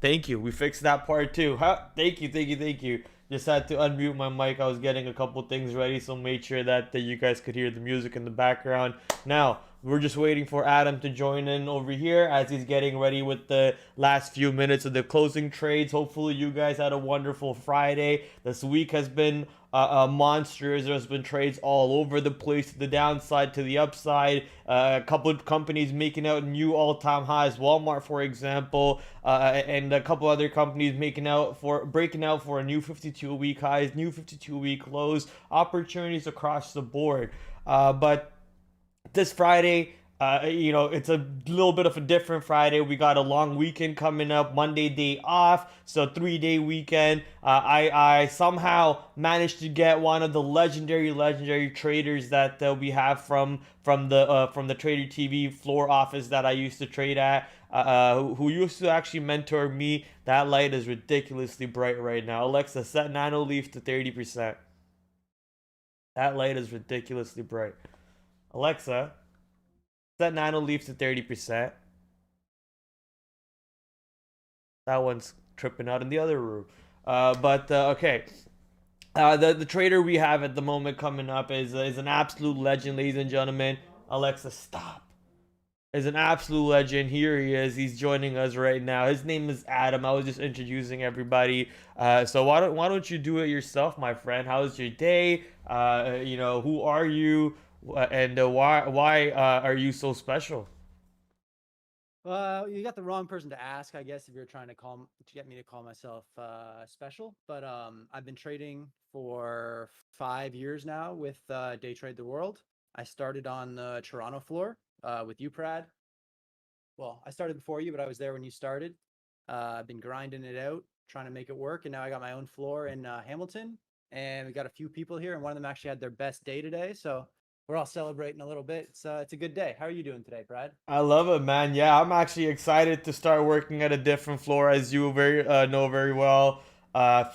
Thank you. We fixed that part too. Huh? Thank you, thank you, thank you. Just had to unmute my mic. I was getting a couple things ready, so made sure that you guys could hear the music in the background. Now, we're just waiting for Adam to join in over here as he's getting ready with the last few minutes of the closing trades. Hopefully, you guys had a wonderful Friday. This week has been monsters. There's been trades all over the place, to the downside, to the upside. A couple of companies making out new all-time highs. Walmart, for example, and a couple other companies making out for breaking out for a new 52-week highs, new 52-week lows. Opportunities across the board. But this Friday, it's a little bit of a different Friday. We got a long weekend coming up, Monday day off, so 3 day weekend. I somehow managed to get one of the legendary traders that we have from the Trader TV floor office that I used to trade at. Who used to actually mentor me. That light is ridiculously bright right now. Alexa, set nano leaf to 30%. That light is ridiculously bright. Alexa, set nano leaf to 30%. That one's tripping out in the other room. But okay. The trader we have at the moment coming up is an absolute legend, ladies and gentlemen. Alexa, stop. Is an absolute legend. Here he is. He's joining us right now. His name is Adam. I was just introducing everybody. So why don't you do it yourself, my friend? How's your day? Who are you? And why are you so special? Well, you got the wrong person to ask, I guess, if you're trying to get me to call myself special. But I've been trading for 5 years now with Day Trade the World. I started on the Toronto floor with you, Prad. Well, I started before you, but I was there when you started. I've been grinding it out, trying to make it work, and now I got my own floor in Hamilton, and we got a few people here, and one of them actually had their best day today, so we're all celebrating a little bit. It's a good day. How are you doing today, Brad? I love it, man. Yeah, I'm actually excited to start working at a different floor, as you very know very well.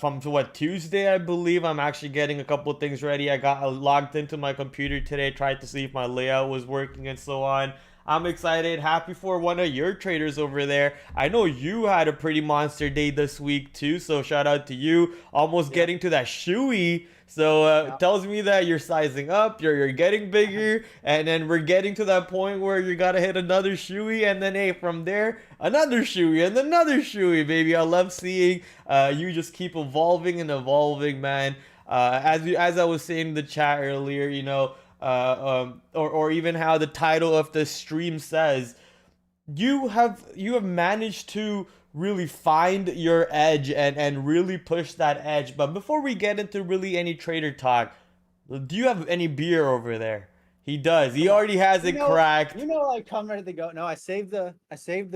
From what Tuesday, I believe, I'm actually getting a couple of things ready. I got logged into my computer today, tried to see if my layout was working and so on. I'm excited, happy for one of your traders over there. I know you had a pretty monster day this week too, so shout out to you. Almost Yep. getting to that shoey. So it Yeah. tells me that you're sizing up, you're getting bigger, and then we're getting to that point where you gotta hit another shoey, and then hey, from there another shoey and another shoey, baby. I love seeing you just keep evolving and evolving, man. As I was saying in the chat earlier, or even how the title of the stream says, you have managed to really find your edge and really push that edge. But before we get into really any trader talk, do you have any beer over there? He does. He Come on. already has You it know, cracked. you know, I come ready to go. No, I saved the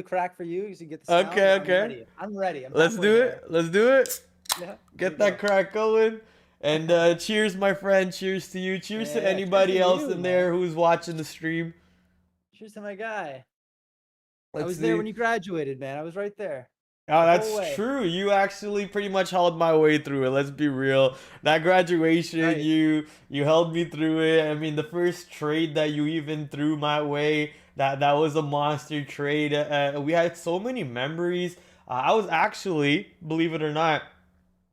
crack for you so you get the sound. Okay, I'm okay. ready. I'm ready. I'm Let's halfway do there. it. Let's do it. Yeah, here we Get that go. crack going. And cheers, my friend. Cheers to you. Cheers to Yeah, cheers to anybody else you, in there man. who's watching the stream. Cheers to my guy. I Let's was there see. when you graduated, man. I was right there Oh, the whole that's way. true. You actually pretty much held my way through it. Let's be real. That graduation, Right. you held me through it. I mean, the first trade that you even threw my way, that was a monster trade. We had so many memories. I was actually, believe it or not,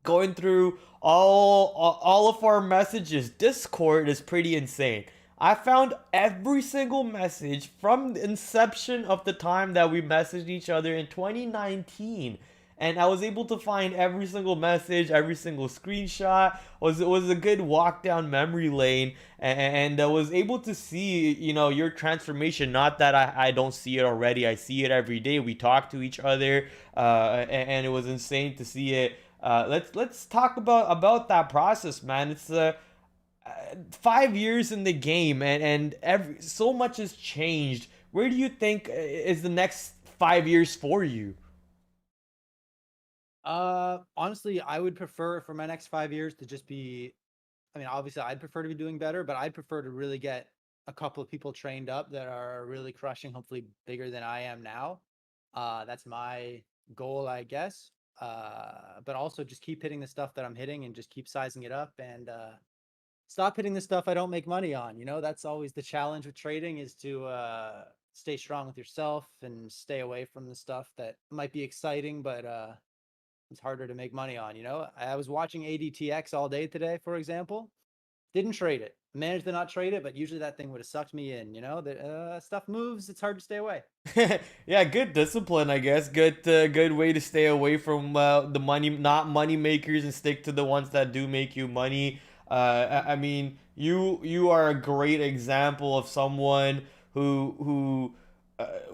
going through all of our messages. Discord is pretty insane. I found every single message from the inception of the time that we messaged each other in 2019, and I was able to find every single message, every single screenshot. Was a good walk down memory lane, and I was able to see your transformation. Not that I don't see it already. I see it every day. We talk to each other, and it was insane to see it. Let's talk about that process, man. It's 5 years in the game, and every so much has changed. Where do you think is the next 5 years for you? Honestly, I would prefer for my next 5 years to just be. I mean, obviously, I'd prefer to be doing better, but I'd prefer to really get a couple of people trained up that are really crushing, hopefully bigger than I am now. That's my goal, I guess. But also just keep hitting the stuff that I'm hitting and just keep sizing it up and stop hitting the stuff I don't make money on. That's always the challenge with trading is to stay strong with yourself and stay away from the stuff that might be exciting, but it's harder to make money on. I was watching ADTX all day today, for example. Didn't trade it. Managed to not trade it, but usually that thing would have sucked me in. The stuff moves. It's hard to stay away. Yeah, good discipline, I guess. Good way to stay away from the money, not money makers, and stick to the ones that do make you money. I mean, you are a great example of someone who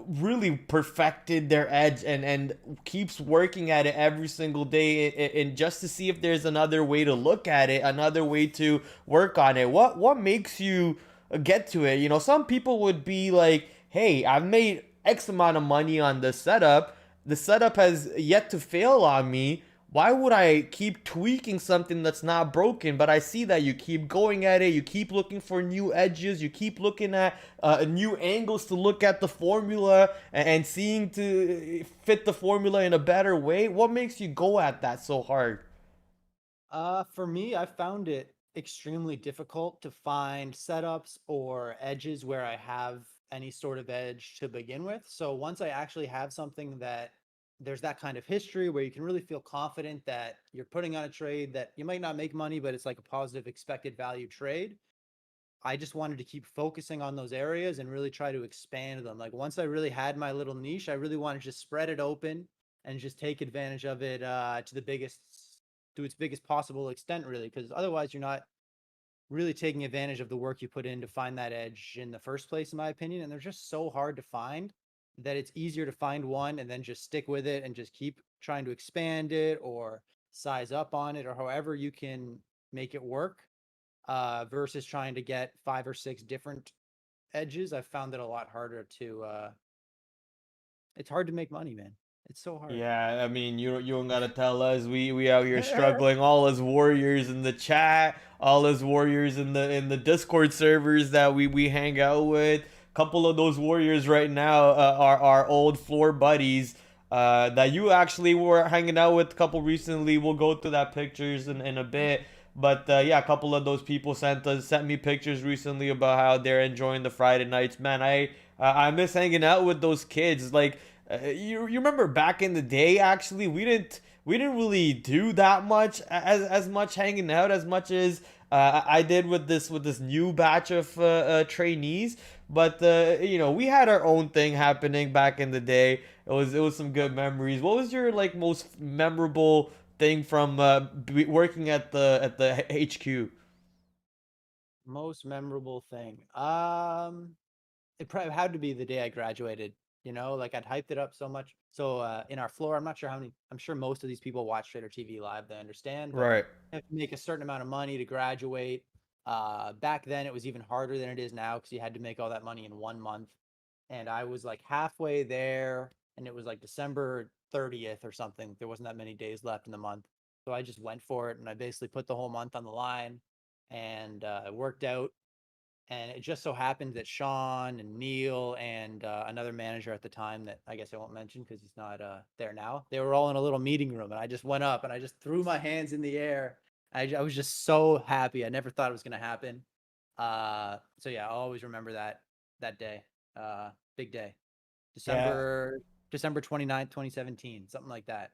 really perfected their edge and keeps working at it every single day, and just to see if there's another way to look at it, another way to work on it. What makes you get to it? Some people would be like, hey, I've made X amount of money on the setup. The setup has yet to fail on me. Why would I keep tweaking something that's not broken? But I see that you keep going at it. You keep looking for new edges. You keep looking at new angles to look at the formula and seeing to fit the formula in a better way. What makes you go at that so hard? For me, I found it extremely difficult to find setups or edges where I have any sort of edge to begin with. So once I actually have something that there's that kind of history where you can really feel confident that you're putting on a trade that you might not make money, but it's like a positive expected value trade. I just wanted to keep focusing on those areas and really try to expand them. Like once I really had my little niche, I really wanted to just spread it open and just take advantage of it to its biggest possible extent, really, because otherwise you're not really taking advantage of the work you put in to find that edge in the first place, in my opinion. And they're just so hard to find that it's easier to find one and then just stick with it and just keep trying to expand it or size up on it or however you can make it work, versus trying to get 5 or 6 different edges. I've found it a lot harder to it's hard to make money, man. It's so hard. Yeah, I mean, you don't gotta tell us. We out here struggling. All as warriors in the chat, all as warriors in the Discord servers that we hang out with. Couple of those warriors right now are our old floor buddies that you actually were hanging out with a couple recently. We'll go through that pictures in a bit. But yeah, a couple of those people sent me pictures recently about how they're enjoying the Friday nights. Man, I miss hanging out with those kids. Like you remember back in the day, actually, we didn't really do that much as much hanging out as much as I did with this new batch of trainees. But we had our own thing happening back in the day. It was some good memories. What was your like most memorable thing from working at the HQ? Most memorable thing. It probably had to be the day I graduated. Like I'd hyped it up so much. So in our floor, I'm not sure how many. I'm sure most of these people watch Trader TV live. They understand, but Right. you have to make a certain amount of money to graduate. Back then, it was even harder than it is now because you had to make all that money in 1 month. And I was like halfway there, and it was like December 30th or something. There wasn't that many days left in the month, so I just went for it, and I basically put the whole month on the line, and it worked out. And it just so happened that Sean and Neil and another manager at the time that I guess I won't mention because he's not there now. They were all in a little meeting room, and I just went up and I just threw my hands in the air. I was just so happy. I never thought it was going to happen. So yeah, I'll always remember that day. Big day. Yeah. December 29th, 2017, something like that.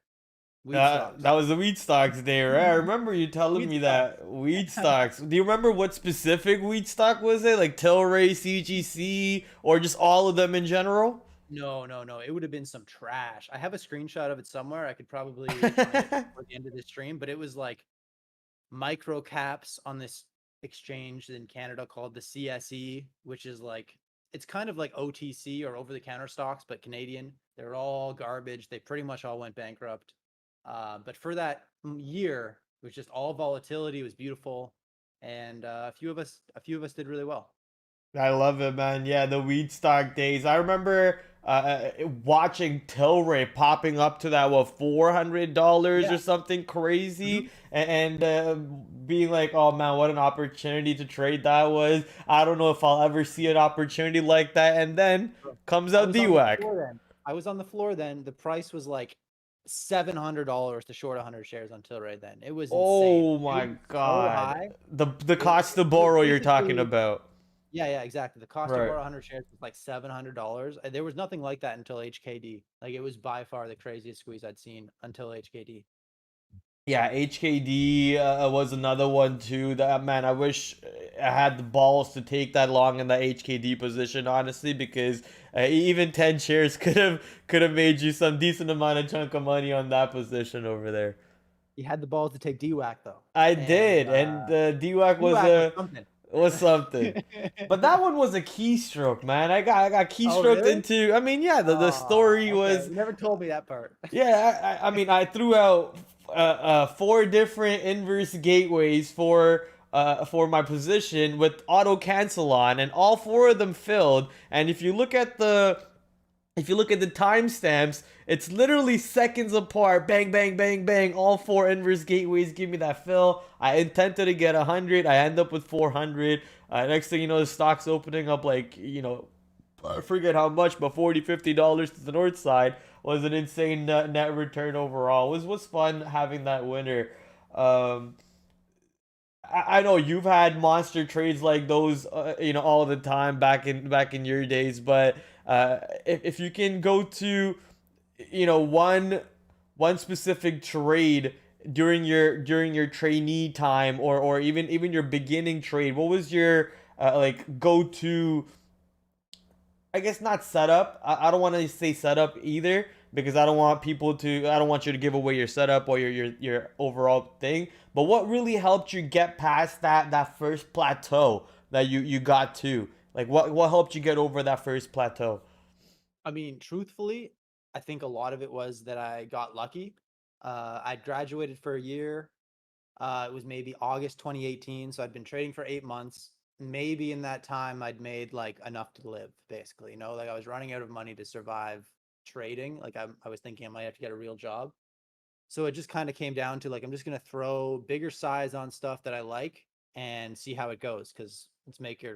Weed That stocks. was the wheat stocks day, right? I remember you telling Weed me stocks. that wheat stocks. Do you remember what specific wheat stock was it? Like Tilray, CGC, or just all of them in general? No, no, no. It would have been some trash. I have a screenshot of it somewhere. I could probably find it before the end of the stream, but it was like micro caps on this exchange in Canada called the CSE, which is like it's kind of like OTC or over the counter stocks, but Canadian. They're all garbage. They pretty much all went bankrupt. But for that year, it was just all volatility. It was beautiful, and a few of us did really well. I love it, man. Yeah, the weed stock days. I remember watching Tilray popping up to that what $400 Yeah. or something crazy, Mhm. and being like, "Oh man, what an opportunity to trade that was." I don't know if I'll ever see an opportunity like that. And then Bro, comes I out was on the DWAC. floor then. I was on the floor then. The price was like $700 to short 100 shares on Tilray then. It was insane. Oh It my was so God, high. the It cost to was borrow you're talking basically about. Yeah, exactly. The cost to Right. borrow 100 shares was like $700. There was nothing like that until HKD. Like it was by far the craziest squeeze I'd seen until HKD. Yeah, HKD was another one too. That man, I wish I had the balls to take that long in the HKD position, honestly, because even 10 shares could have made you some decent amount of chunk of money on that position over there. He had the balls to take DWAC though, I and did, and DWAC DWAC was something. was something. But that one was a keystroke, man. I got Oh, keystroked really? into. I mean, yeah, the Oh, story okay. was. You never told me that part. Yeah, I mean, I threw out four different inverse gateways for my position with auto cancel on, and all four of them filled. And if you look at the timestamps, it's literally seconds apart. Bang, bang, bang, bang. All four inverse gateways give me that fill. I intended to get 100. I end up with 400. Next thing you know, the stock's opening up like, I forget how much, but $40-$50 to the north side was an insane net return overall. It was fun having that winner. Um, I know you've had monster trades like those, all the time back in your days. But if you can go to, one specific trade during your trainee time, or even your beginning trade, what was your like go to? I guess not setup. I don't want to say setup either, because I don't want people to. I don't want you to give away your setup or your overall thing. But what really helped you get past that first plateau that you got to? Like what helped you get over that first plateau? I mean, truthfully, I think a lot of it was that I got lucky. I graduated for a year. It was maybe August 2018, so I'd been trading for 8 months. Maybe in that time, I'd made like enough to live, basically. Like I was running out of money to survive trading. Like I was thinking I might have to get a real job. So it just kind of came down to like I'm just gonna throw bigger size on stuff that I like and see how it goes, because it's make it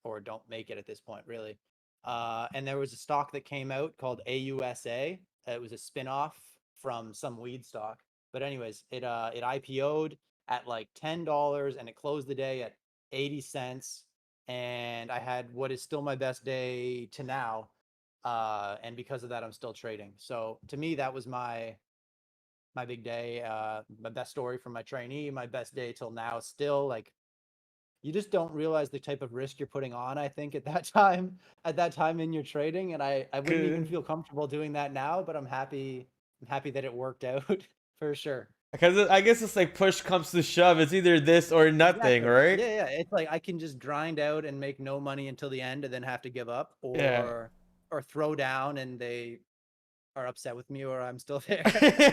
or don't make it at this point, really. And there was a stock that came out called AUSA. It was a spin-off from some weed stock. But anyways, it IPO'd at like $10 and it closed the day at 80 cents. And I had what is still my best day to now. And because of that, I'm still trading. So to me, that was my big day, my best story from my trainee, my best day till now. Still, like, you just don't realize the type of risk you're putting on, I think, at that time in your trading. And I wouldn't even feel comfortable doing that now, but I'm happy that it worked out for sure. Because I guess it's like push comes to shove. It's either this or nothing, Exactly. right? Yeah. It's like I can just grind out and make no money until the end and then have to give up, Yeah. or throw down and they are upset with me or I'm still there.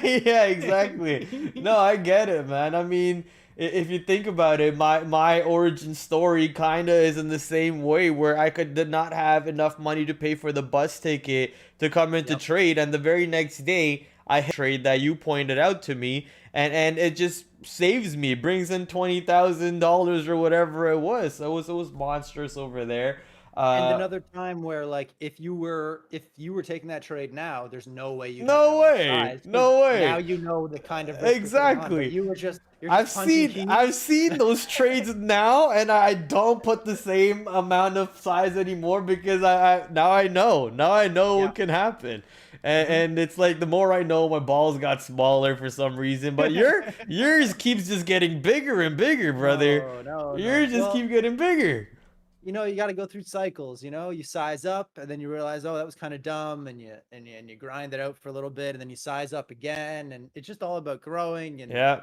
Yeah, exactly. No, I get it, man. I mean, if you think about it, my origin story kind of is in the same way, where I did not have enough money to pay for the bus ticket to come into Yep. trade, and the very next day I hit a trade that you pointed out to me, and it just saves me, brings in $20,000 or whatever it was. So it was monstrous over there. And Uh, another time where like if you were taking that trade now, there's no way you'd have that no much way, size because no now way. you know the kind of risk you're putting on. But Exactly. you're just I've punching seen keys. I've seen those trades now, and I don't put the same amount of size anymore, because now I know Yeah. what can happen. And, Hmm. and it's like the more I know, my balls got smaller for some reason. But yours keeps just getting bigger and bigger, brother. No, no, no. Yours just Well, keep getting bigger. you got to go through cycles. You size up, and then you realize, oh, that was kind of dumb, and you grind it out for a little bit, and then you size up again, and it's just all about growing and Yeah,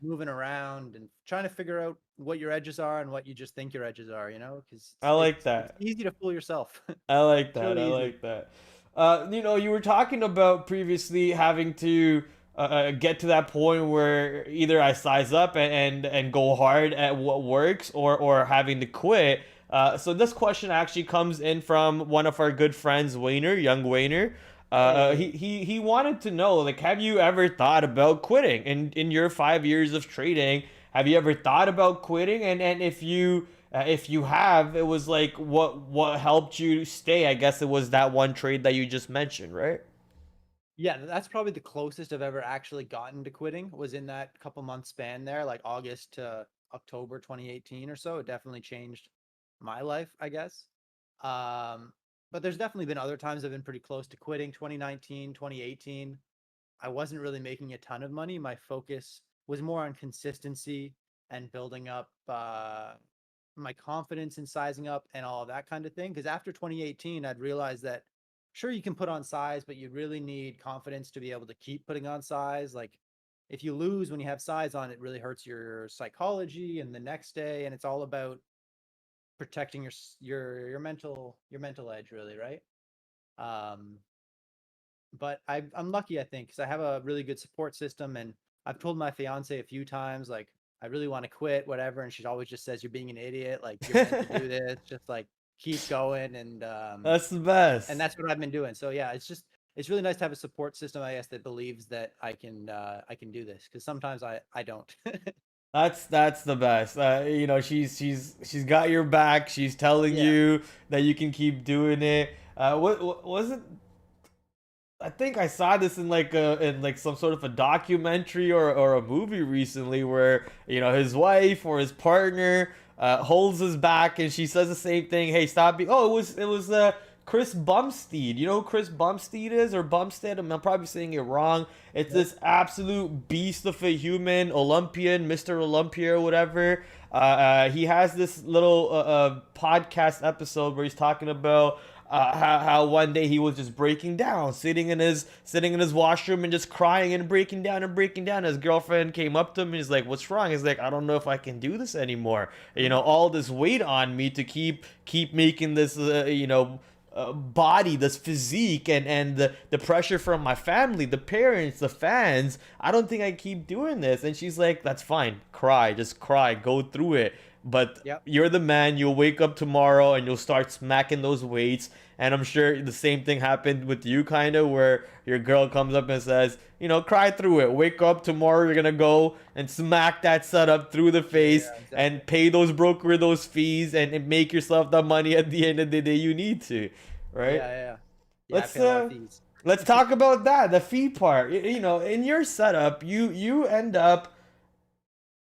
moving around and trying to figure out what your edges are and what you just think your edges are. Because I like it's that. easy to fool yourself. I like It's that. really I easy. like that. You were talking about previously having to get to that point where either I size up and go hard at what works, or having to quit. So this question actually comes in from one of our good friends, Wayner, young Wayner. He, Hey. he he wanted to know, like, have you ever thought about quitting in your 5 years of trading? Have you ever thought about quitting? And if you have, it was like what helped you stay? I guess it was that one trade that you just mentioned, right? Yeah, that's probably the closest I've ever actually gotten to quitting, was in that couple month span there, like August to October 2018 or so. It definitely changed my life, I guess. Um, but there's definitely been other times I've been pretty close to quitting. 2019, 2018. I wasn't really making a ton of money. My focus was more on consistency and building up my confidence in sizing up and all of that kind of thing. Because after 2018, I'd realized that sure you can put on size, but you really need confidence to be able to keep putting on size. Like if you lose when you have size on, it really hurts your psychology and the next day. And it's all about protecting your mental edge, really, right? Um, but I'm lucky, I think, because I have a really good support system, and I've told my fiance a few times, like, I really want to quit, whatever, and she always just says, "You're being an idiot. Like, you're meant to do this. Just like keep going." That's the And best. that's what I've been doing. So yeah, it's really nice to have a support system, I guess, that believes that I can do this, because sometimes I don't. That's the best. She's got your back. She's telling Yeah. you that you can keep doing it. What was it? I think I saw this in like some sort of a documentary or a movie recently where his wife or his partner holds his back and she says the same thing. Hey, stop! It was Chris Bumstead. You know who Chris Bumstead is or Bumstead? I'm probably saying it wrong. It's Nope. this absolute beast of a human, Olympian, Mr. Olympia or whatever. He has this little podcast episode where he's talking about how one day he was just breaking down, sitting in his washroom and just crying and breaking down and breaking down. His girlfriend came up to him and he's like, "What's wrong?" He's like, "I don't know if I can do this anymore. All this weight on me to keep making this body, this physique, and the pressure from my family, the parents, the fans. I don't think I keep doing this." And she's like, "That's fine. Cry, just cry, go through it. But Yep. you're the man. You'll wake up tomorrow and you'll start smacking those weights." And I'm sure the same thing happened with you, kind of, where your girl comes up and says, "Cry through it. Wake up tomorrow. You're gonna go and smack that setup through the face Yeah. Exactly. and pay those fees and make yourself the money at the end of the day you need to, right?" Yeah. Yeah. Yeah. Yeah. I Let's pay a lot of uh fees. let's talk about that, the fee part. In your setup, you end up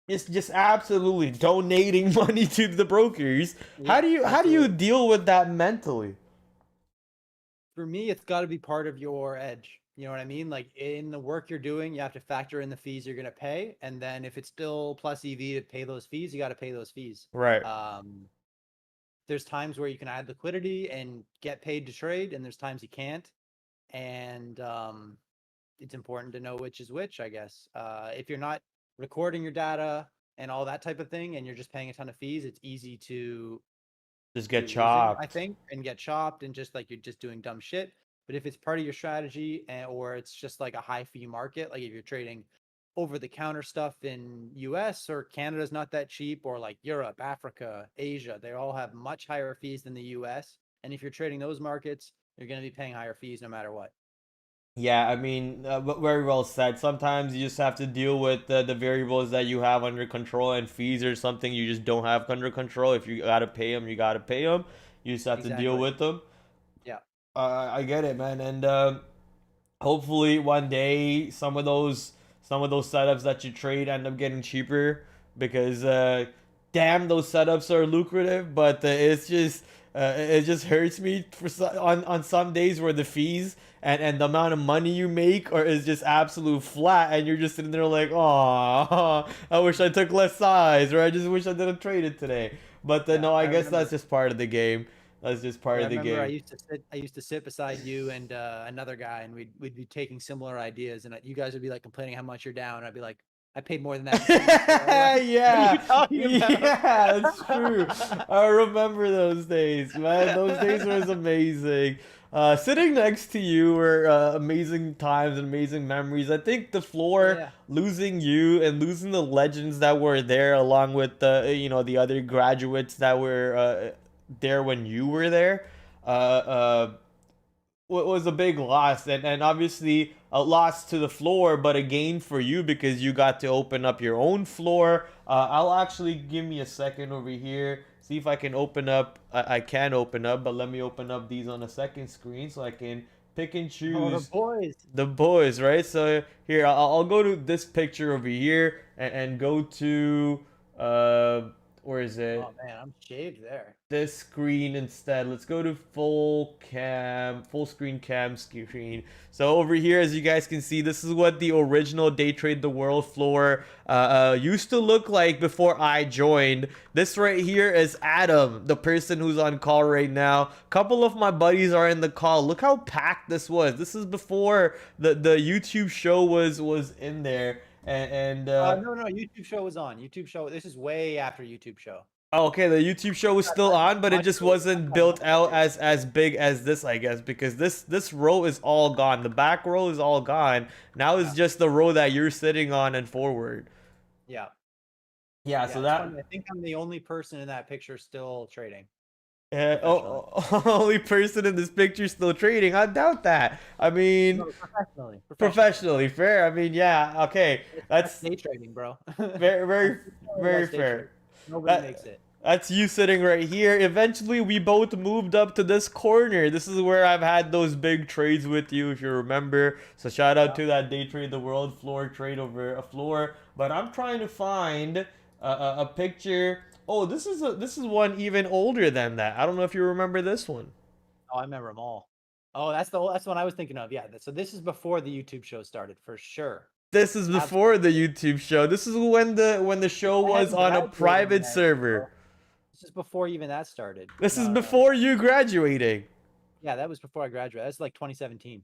just absolutely donating money to the brokers. How Yeah. do you how do you Absolutely. deal with that mentally? For me, it's got to be part of your edge. You know what I mean? Like in the work you're doing, you have to factor in the fees you're going to pay. And then if it's still plus EV to pay those fees, you got to pay those fees. Right. Um, there's times where you can add liquidity and get paid to trade, and there's times you can't. And it's important to know which is which, I guess. If you're not recording your data and all that type of thing, and you're just paying a ton of fees, it's easy to Just be get losing, I chopped. think, and get chopped and just like you're just doing dumb shit. But if it's part of your strategy or it's just like a high fee market, like if you're trading over the counter stuff in US or Canada's not that cheap, or like Europe, Africa, Asia, they all have much higher fees than the US. And if you're trading those markets, you're going to be paying higher fees no matter what. Yeah, I mean, very well said. Sometimes you just have to deal with the variables that you have under control, and fees or something you just don't have under control. If you gotta pay them, you gotta pay them. You just have to deal Exactly. with them. Yeah. I get it, man, and hopefully one day some of those setups that you trade end up getting cheaper because damn, those setups are lucrative, but it just hurts me on some days where the fees and the amount of money you make or is just absolute flat, and you're just sitting there like, "Oh, I wish I took less size," or "I just wish I didn't trade it today." But Yeah. no, I I guess that's remember. just part of the game. That's just part Yeah, I of the remember game. I used to sit beside you and another guy, and we'd be taking similar ideas, and you guys would be like complaining how much you're down. I'd be like, I paid more than that for fees. Like, what are you Yeah, talking about? yeah, that's true. I remember those days, man. Those days was amazing. Sitting next to you were amazing times and amazing memories. I think the floor, Yeah, losing you and losing the legends that were there, along with the other graduates that were there when you were there. Was a big loss, and obviously a loss to the floor, but a gain for you because you got to open up your own floor. I'll actually give me a second over here, see if I can open up. I can open up, but let me open up these on a second screen so I can pick and oh, the choose boys. the boys, right? So here, I'll go to this picture over here and go to uh Where is it? Oh man, I'm shaved there. This screen instead. Let's go to full screen cam screen. So over here, as you guys can see, this is what the original Day Trade the World floor used to look like before I joined. This right here is Adam, the person who's on call right now. A couple of my buddies are in the call. Look how packed this was. This is before the YouTube show was in there. No, YouTube show was on. YouTube show. This is way after YouTube show. Oh, okay, the YouTube show was still on, but it just wasn't built out as big as this, I guess, because this row is all gone. The back row is all gone. Now it's just the row that you're sitting on and forward. Yeah. Yeah, so that funny. I think I'm the only person in that picture still trading. only person in this picture still trading. I doubt that. I mean, No, professionally, fair. I mean, yeah, okay, that's day trading, bro. very fair. Nobody makes it. That's you sitting right here. Eventually, we both moved up to this corner. This is where I've had those big trades with you, if you remember. So shout out to that Day Trade the World floor trade over a floor. But I'm trying to find a picture. Oh, this is one even older than that. I don't know if you remember this one. Oh, I remember them all. Oh, that's the one I was thinking of. Yeah. So this is before the YouTube show started, for sure. This is before the YouTube show. This is when the show was on a private server. This is before even that started. This is before you graduating. Yeah, that was before I graduated. That's like 2017.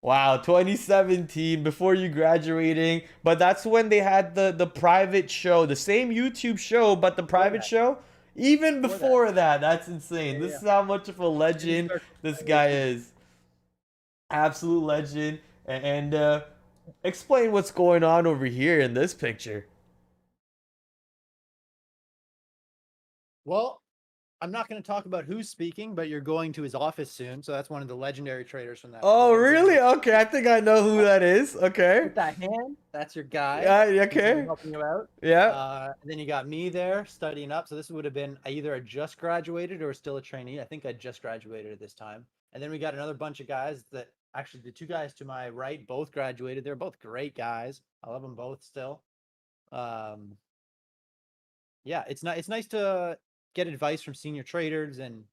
Wow, 2017, before you graduating. But that's when they had the private show, the same YouTube show, but the private show. Even before that, that's insane. This is how much of a legend this guy is. Absolute legend. And explain what's going on over here in this picture. Well, I'm not going to talk about who's speaking, but you're going to his office soon. So that's one of the legendary traders from that. Oh, really? Okay, I think I know who that is. Okay. With that hand, that's your guy. Yeah, okay. Helping you out. Yeah. And then you got me there studying up. So this would have been either I just graduated or still a trainee. I think I just graduated at this time. And then we got another bunch of guys that actually the two guys to my right both graduated. They're both great guys. I love them both still. Yeah, it's nice to get advice from senior traders and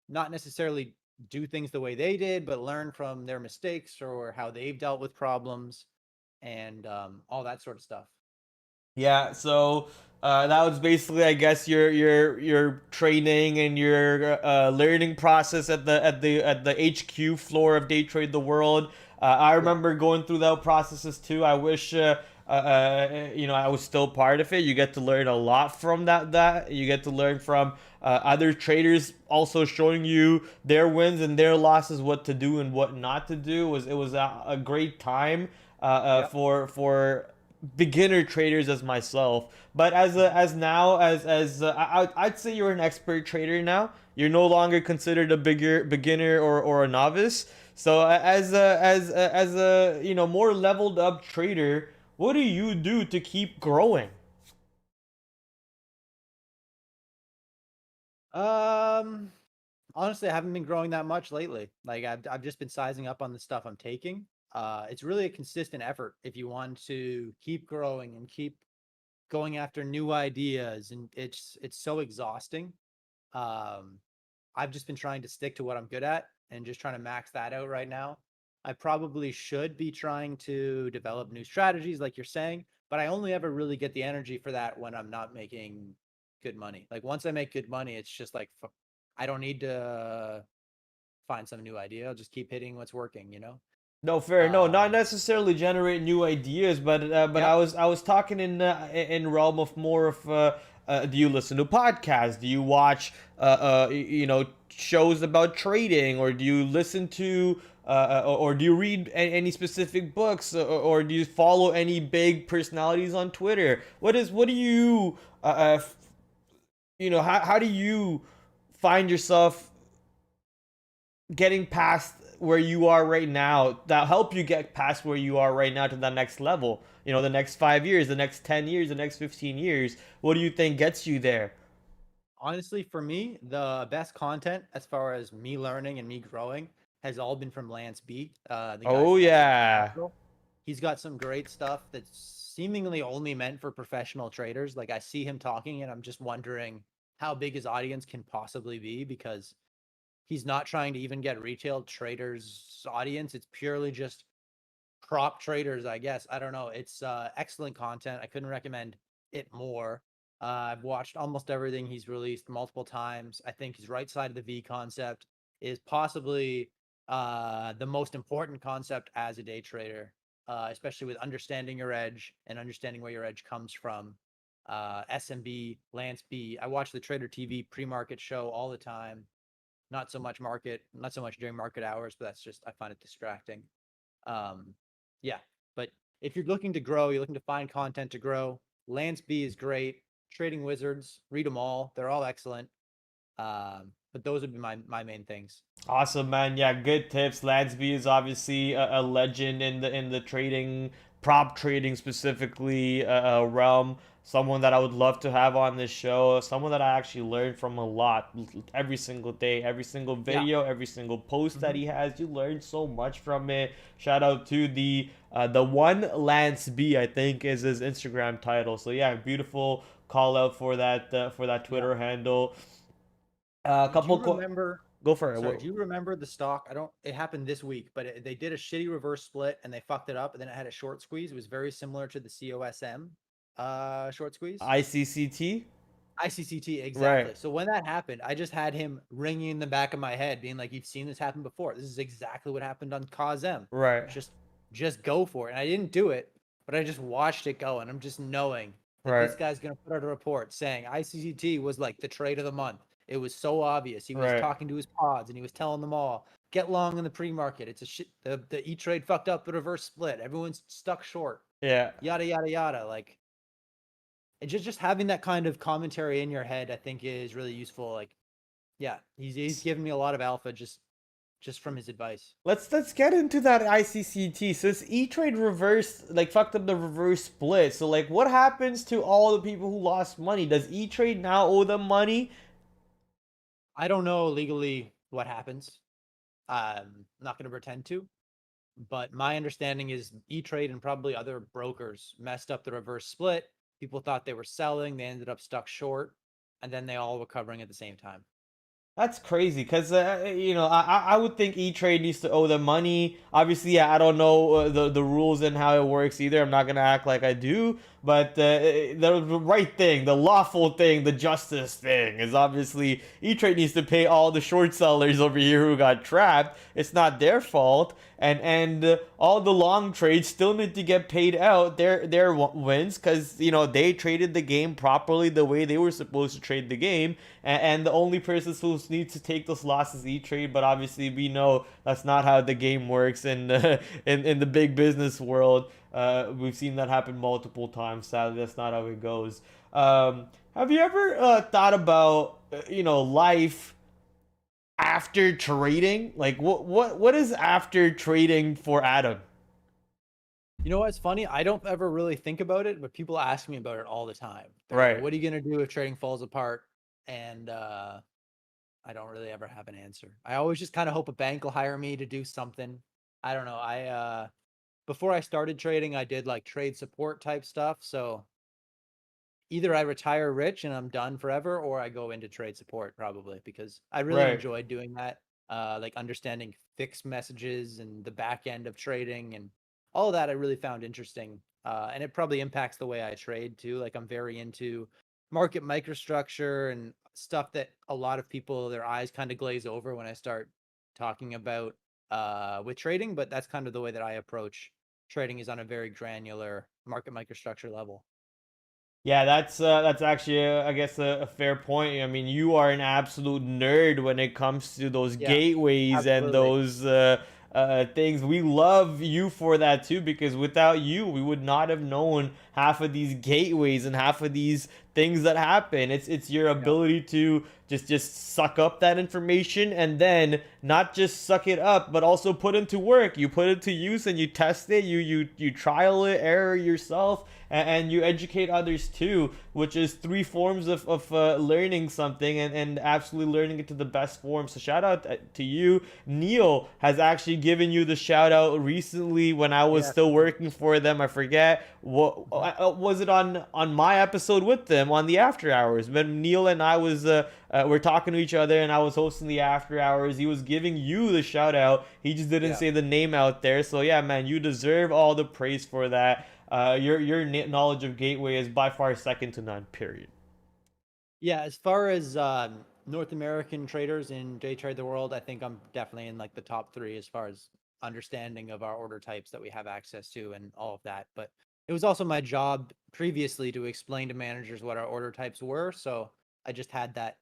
not necessarily do things the way they did, but learn from their mistakes or how they've dealt with problems and all that sort of stuff. Yeah, so that was basically, I guess, your training and your learning process at the HQ floor of Day Trade the World. I remember going through that processes too. I wish I was still part of it. You get to learn a lot from that. You get to learn from other traders also showing you their wins and their losses, what to do and what not to do. It was a great time for beginner traders as myself. But I'd say you're an expert trader now. You're no longer considered a beginner or a novice. So as a more leveled up trader, what do you do to keep growing? Honestly, I haven't been growing that much lately. Like I've just been sizing up on the stuff I'm taking. It's really a consistent effort if you want to keep growing and keep going after new ideas, and it's so exhausting. I've just been trying to stick to what I'm good at and just trying to max that out right now. I probably should be trying to develop new strategies like you're saying, but I only ever really get the energy for that when I'm not making good money. Like once I make good money, it's just like I don't need to find some new idea. I'll just keep hitting what's working, No, fair. No, not necessarily generate new ideas, but I was talking in realm of more of do you listen to podcasts? Do you watch shows about trading, or do you listen to or do you read any specific books, or do you follow any big personalities on Twitter? How do you find yourself getting past where you are right now, that help you get past where you are right now to the next level, the next 5 years, the next 10 years, the next 15 years? What do you think gets you there? Honestly, for me, the best content as far as me learning and me growing has all been from Lance B. Oh yeah, he's got some great stuff that's seemingly only meant for professional traders. Like I see him talking and I'm just wondering how big his audience can possibly be, because he's not trying to even get retail traders audience. It's purely just prop traders, I guess. I don't know. It's excellent content. I couldn't recommend it more. I've watched almost everything he's released multiple times. I think his right side of the V concept is possibly the most important concept as a day trader, especially with understanding your edge and understanding where your edge comes from. SMB, Lance B. I watch the Trader TV pre-market show all the time. Not so much during market hours, but that's just, I find it distracting. Um, yeah, but if you're looking to grow, you're looking to find content to grow, Lance B is great. Trading Wizards, read them all. They're all excellent. But those would be my main things. Awesome, man. Yeah, good tips. Ladsby is obviously a legend in the trading, prop trading specifically realm. Someone that I would love to have on this show. Someone that I actually learned from a lot every single day, every single Yeah. video, every single post that Mm-hmm. he has. You learn so much from it. Shout out to the one Lance B, I think is his Instagram title. So yeah, beautiful call out for that Yeah. Twitter handle. A Do you couple remember? go for it. Sorry, do you remember the stock? I don't. It happened this week, but they did a shitty reverse split and they fucked it up, and then it had a short squeeze. It was very similar to the COSM short squeeze. ICCT? ICCT, Right, exactly. So when that happened, I just had him ringing in the back of my head, being like, "You've seen this happen before. This is exactly what happened on COSM. right, Just, just go for it." And I didn't do it, but I just watched it go, and I'm just knowing that right, this guy's gonna put out a report saying ICCT was like the trade of the month. It was so obvious. He was right. talking to his pods, and he was telling them all, "Get long in the pre-market. It's a shit. The E Trade fucked up the reverse split. Everyone's stuck short. Yeah. Yada yada yada." Like, and just having that kind of commentary in your head, I think, is really useful. Like, yeah, he's given me a lot of alpha just from his advice. Let's get into that ICCT. So it's E Trade reversed, like fucked up the reverse split. So like, what happens to all the people who lost money? Does E Trade now owe them money? I don't know legally what happens. I'm not going to pretend to, but my understanding is E Trade and probably other brokers messed up the reverse split. People thought they were selling, they ended up stuck short, and then they all were covering at the same time. That's crazy because I would think E Trade needs to owe them money. Obviously, yeah, I don't know the rules and how it works either. I'm not gonna act like I do, but the right thing, the lawful thing, the justice thing is obviously E Trade needs to pay all the short sellers over here who got trapped. It's not their fault, and all the long trades still need to get paid out their wins because they traded the game properly the way they were supposed to trade the game, and the only person who needs to take those losses E Trade. But obviously, we know that's not how the game works in in the big business world. We've seen that happen multiple times. Sadly, that's not how it goes. Have you ever thought about life after trading? Like what is after trading for Adam? You know what's funny? I don't ever really think about it, but people ask me about it all the time. They're like, Right. "What are you gonna do if trading falls apart?" And I don't really ever have an answer. I always just kind of hope a bank will hire me to do something. I don't know. I before I started trading, I did like trade support type stuff. So either I retire rich and I'm done forever, or I go into trade support probably, because I really Right. enjoyed doing that. Like understanding fixed messages and the back end of trading and all of that, I really found interesting. And it probably impacts the way I trade too. Like I'm very into market microstructure and stuff that a lot of people, their eyes kind of glaze over when I start talking about with trading. But that's kind of the way that I approach trading, is on a very granular market microstructure level. Yeah, that's actually I guess a fair point. I mean, you are an absolute nerd when it comes to those Yeah, gateways and absolutely. those things. We love you for that too, because without you, we would not have known half of these gateways and half of these things that happen. It's your Yeah. ability to just suck up that information, and then not just suck it up, but also put into work. You put it to use and you test it. You trial it, error yourself, and you educate others too, which is three forms of learning something, and absolutely learning it to the best form. So shout out to you. Neil has actually given you the shout out recently when I was Yes. still working for them. I forget what was it on my episode with them on the after hours when Neil and I was we're talking to each other, and I was hosting the after hours. He was giving you the shout out. He just didn't Yeah. say the name out there. So yeah, man, you deserve all the praise for that. Your knowledge of Gateway is by far second to none. Period. Yeah, as far as North American traders in Day Trade the World, I think I'm definitely in like the top three as far as understanding of our order types that we have access to and all of that. But it was also my job previously to explain to managers what our order types were. So I just had that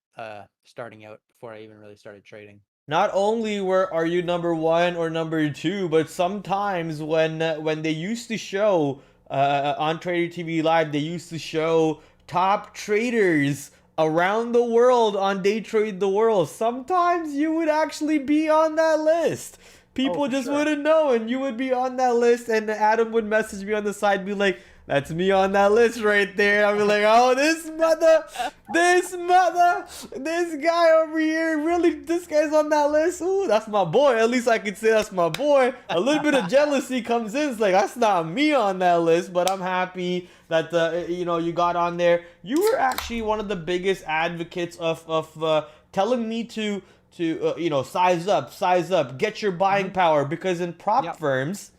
starting out before I even really started trading. Not only were are you number one or number two, but sometimes when they used to show on Trader TV Live, they used to show top traders around the world on Day Trade the World. Sometimes you would actually be on that list. Oh, People for just sure. wouldn't know, and you would be on that list. And Adam would message me on the side, be like, "That's me on that list right there." I'd be like, "Oh, this guy over here, really, this guy's on that list. Ooh, that's my boy." At least I could say that's my boy. A little bit of jealousy comes in. It's like, that's not me on that list, but I'm happy that you got on there. You were actually one of the biggest advocates of telling me to size up, get your buying Mhm. power, because in prop Yep. firms,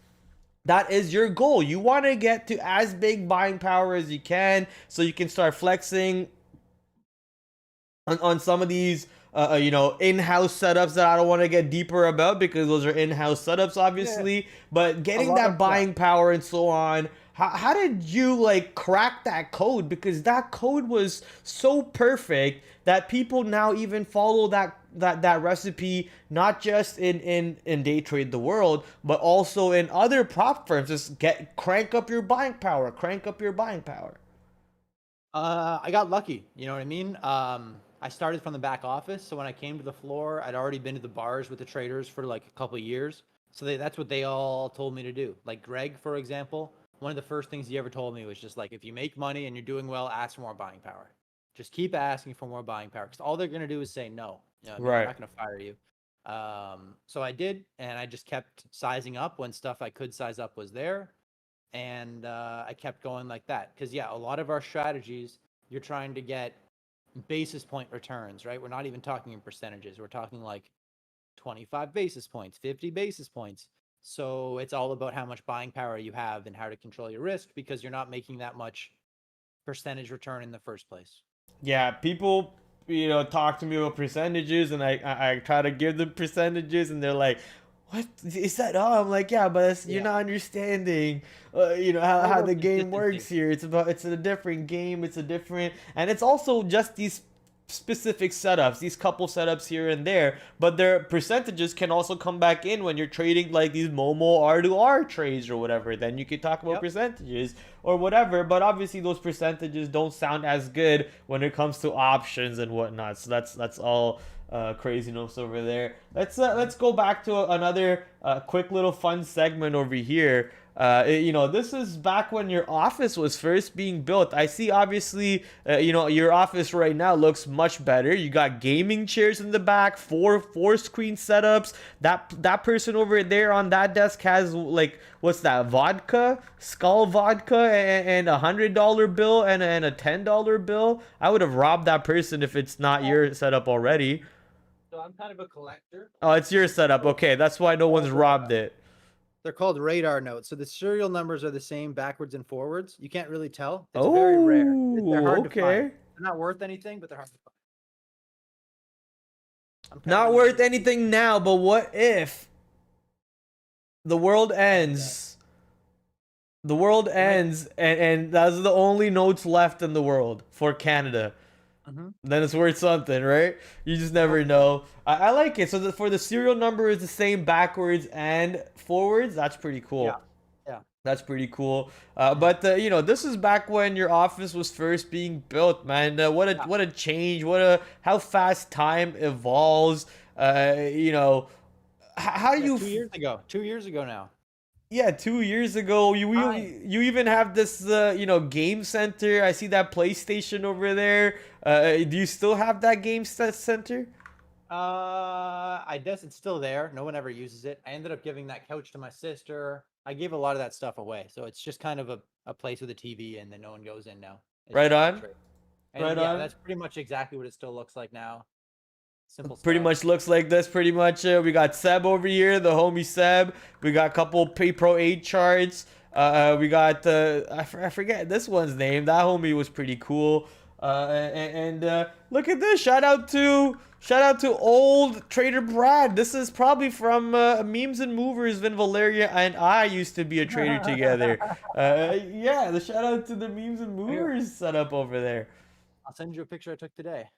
that is your goal. You want to get to as big buying power as you can, so you can start flexing on some of these in-house setups that I don't want to get deeper about, because those are in-house setups Yeah. obviously, but A getting lot that of yeah. buying power and so on. How did you like crack that code? Because that code was so perfect that people now even follow that recipe, not just in Day Trade the World, but also in other prop firms. Just crank up your buying power, crank up your buying power. I got lucky. You know what I mean? I started from the back office, so when I came to the floor, I'd already been to the bars with the traders for like a couple of years. So that's what they all told me to do. Like Greg, for example, one of the first things he ever told me was just like, if you make money and you're doing well, ask for more buying power. Just keep asking for more buying power, because all they're gonna do is say no. You know what I mean? They're Right. not gonna fire you. So I did, and I just kept sizing up when stuff I could size up was there, and I kept going like that. Because yeah, a lot of our strategies, you're trying to get basis point returns, right? We're not even talking in percentages. We're talking like 25 basis points, 50 basis points. So it's all about how much buying power you have and how to control your risk, because you're not making that much percentage return in the first place. Yeah, people, talk to me about percentages, and I try to give them percentages, and they're like, "What is that?" Oh, I'm like, "Yeah, but you're Yeah. not understanding, It's all how the about game consistency. works here. It's a different game. It's a different, and it's also just these specific setups, these couple setups here and there, but their percentages can also come back in when you're trading like these Momo R2R trades or whatever. Then you could talk about Yep. percentages or whatever, but obviously those percentages don't sound as good when it comes to options and whatnot. So that's all craziness over there. Let's go back to another quick little fun segment over here. This is back when your office was first being built. I see, obviously, your office right now looks much better. You got gaming chairs in the back, four screen setups. That person over there on that desk has like, what's that? Vodka, Skull vodka, and $100 bill and a $10 bill. I would have robbed that person if it's not your setup already. So I'm kind of a collector. Oh, it's your setup. Okay, that's why no one's robbed it. They're called radar notes. So the serial numbers are the same backwards and forwards. You can't really tell. It's very rare. They're Oh, hard to find. okay. They're not worth anything, but they're hard to find. I'm kind of Not a worth number. anything now, but what if the world ends? The world It might. ends, and that's the only notes left in the world for Canada. Mhm. Then it's worth something, right? You just never Hopefully. know. I like it. So for the serial number is the same backwards and forwards. That's pretty Yeah. cool. Yeah. That's pretty cool. Yeah. But you know, this is back when your office was first being built, man. Yeah. What a change! What a how fast time evolves. You know, how do Yeah. you? 2 years ago. 2 years ago now. Yeah, 2 years ago, Time. you even have this you know, game center. I see that PlayStation over there. Do you still have that center? I guess it's still there. No one ever uses it. I ended up giving that couch to my sister. I gave a lot of that stuff away. So it's just kind of a place with a TV and then no one goes in now. It's Right just for on, trade. And right yeah, on. that's pretty much exactly what it still looks like now. Simple Pretty stuff. much looks like this. Pretty much, we got Seb over here, the homie Seb. We got a couple Pro 8 charts. We got I forget this one's name. That homie was pretty cool. Look at this. Shout out to old Trader Brad. This is probably from Memes and Movers when Valeria and I used to be a trader together. Yeah, the shout out to the Memes and Here, Movers setup over there. I'll send you a picture I took today.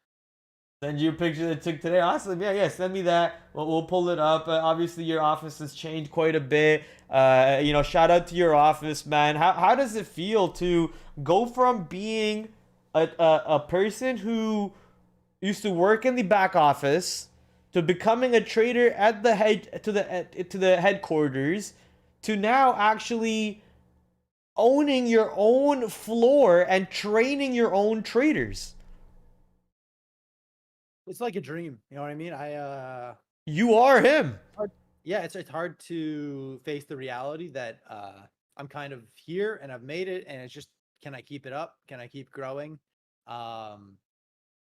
Send you a picture that took today. Awesome. Yeah, yeah. Send me that. We'll pull it up. Obviously, your office has changed quite a bit. You know, shout out to your office, man. How does it feel to go from being a person who used to work in the back office to becoming a trader at the to the headquarters to now actually owning your own floor and training your own traders? It's like a dream. You know what I mean? You are him. Yeah, it's hard to face the reality that I'm kind of here and I've made it, and it's just, can I keep it up? Can I keep growing? Um,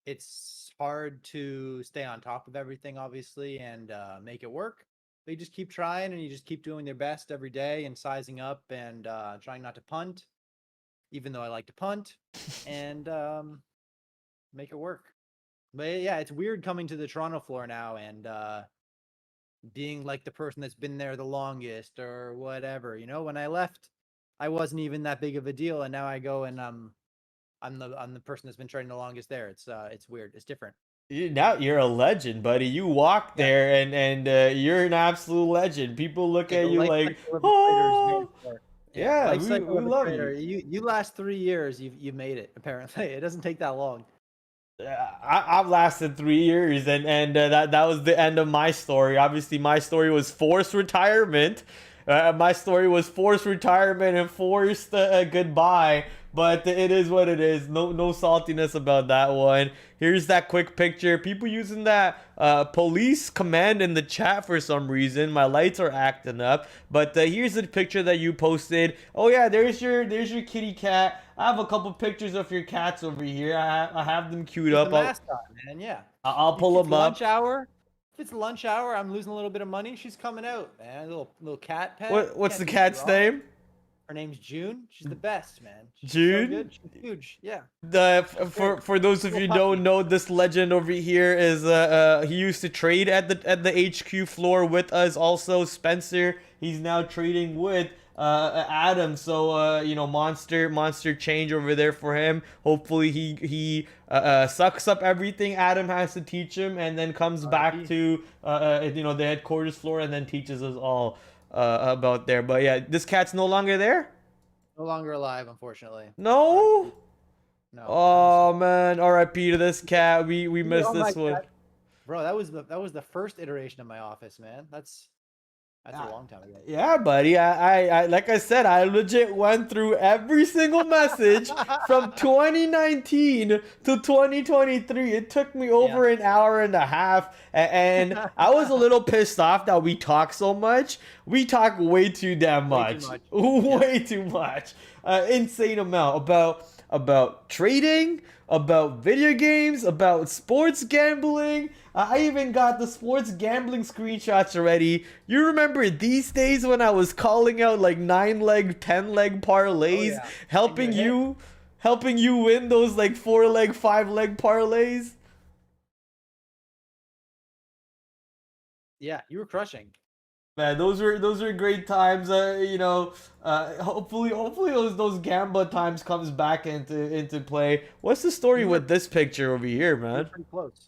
it's hard to stay on top of everything, obviously, and make it work. But you just keep trying, and you just keep doing their best every day and sizing up and trying not to punt, even though I like to punt, and make it work. But yeah, it's weird coming to the Toronto floor now and being like the person that's been there the longest or whatever. You know, when I left, I wasn't even that big of a deal, and now I go and I'm the person that's been trading the longest there. It's weird. It's different. Now you're a legend, buddy. You walk Yeah, there and you're an absolute legend. People look yeah. at The you life like, cycle of a trader is very oh, short. Yeah, yeah, life cycle we of a love trader. you. You last 3 years. You've made it. Apparently, it doesn't take that long. I've lasted 3 years, and that was the end of my story. Obviously, my story was forced retirement. My story was forced retirement and forced goodbye. But it is what it is. No saltiness about that one. Here's that quick picture. People using that police command in the chat for some reason. My lights are acting up. But here's the picture that you posted. Oh yeah, there's your kitty cat. I have a couple pictures of your cats over here. I have them queued She's the up. mascot, man. Yeah. I'll If pull it's them lunch up. hour, if it's lunch hour, I'm losing a little bit of money. She's coming out, man. Little cat pet. What's Can't the do me cat's wrong. name? Her name's June. She's the best, man. She's so June. good. She's huge. Yeah. She's great. For those of Little you who puppy. don't know, this legend over here is he used to trade at the HQ floor with us. Also, Spencer. He's now trading with Adam. So you know, monster change over there for him. Hopefully he sucks up everything Adam has to teach him, and then comes back RIP. to you know, the headquarters floor, and then teaches us all about there. But yeah, this cat's no longer there. No longer alive, unfortunately. No. RIP. No, time to Oh slow. man, R.I.P. to this cat. We missed Oh my this one. god, bro, that was the first iteration of my office, man. That's a Ah, long time ago. yeah, buddy. I like I said, I legit went through every single message from 2019 to 2023. It took me Yeah. over an hour and a half, and I was a little pissed off that we talk so much. We talk way too damn Way too much, much. Yeah. way too much. Insane amount about trading, about video games, about sports gambling. I even got the sports gambling screenshots already. You remember these days when I was calling out like 9 leg, 10 leg Oh parlays, yeah. And you helping hit. you, helping you win those like 4 leg, 5 leg parlays? Yeah, you were crushing. Man, those were great times. You know, hopefully those Gamba times comes back into play. What's the story You were with this picture over here, you were man? pretty close.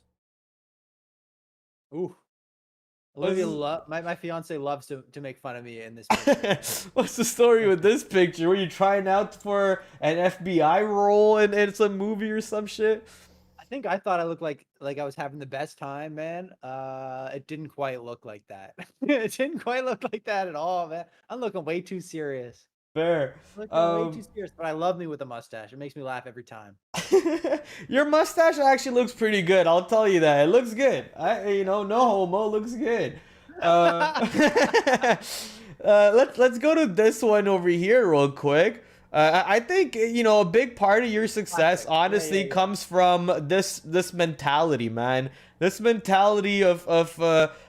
Ooh. Olivia, my fiance loves to make fun of me in this picture. What's the story with this picture? Were you trying out for an FBI role in some movie or some shit? I think I thought I looked like I was having the best time, man. It didn't quite look like that. It didn't quite look like that at all, man. I'm looking way too serious. Fair. Looking way too serious, but I love me with a mustache. It makes me laugh every time. Your mustache actually looks pretty good. I'll tell you that. It looks good. No homo, looks good. Uh, let's go to this one over here real quick. I think a big part of your success, honestly, Yeah. comes from this mentality, man. This mentality of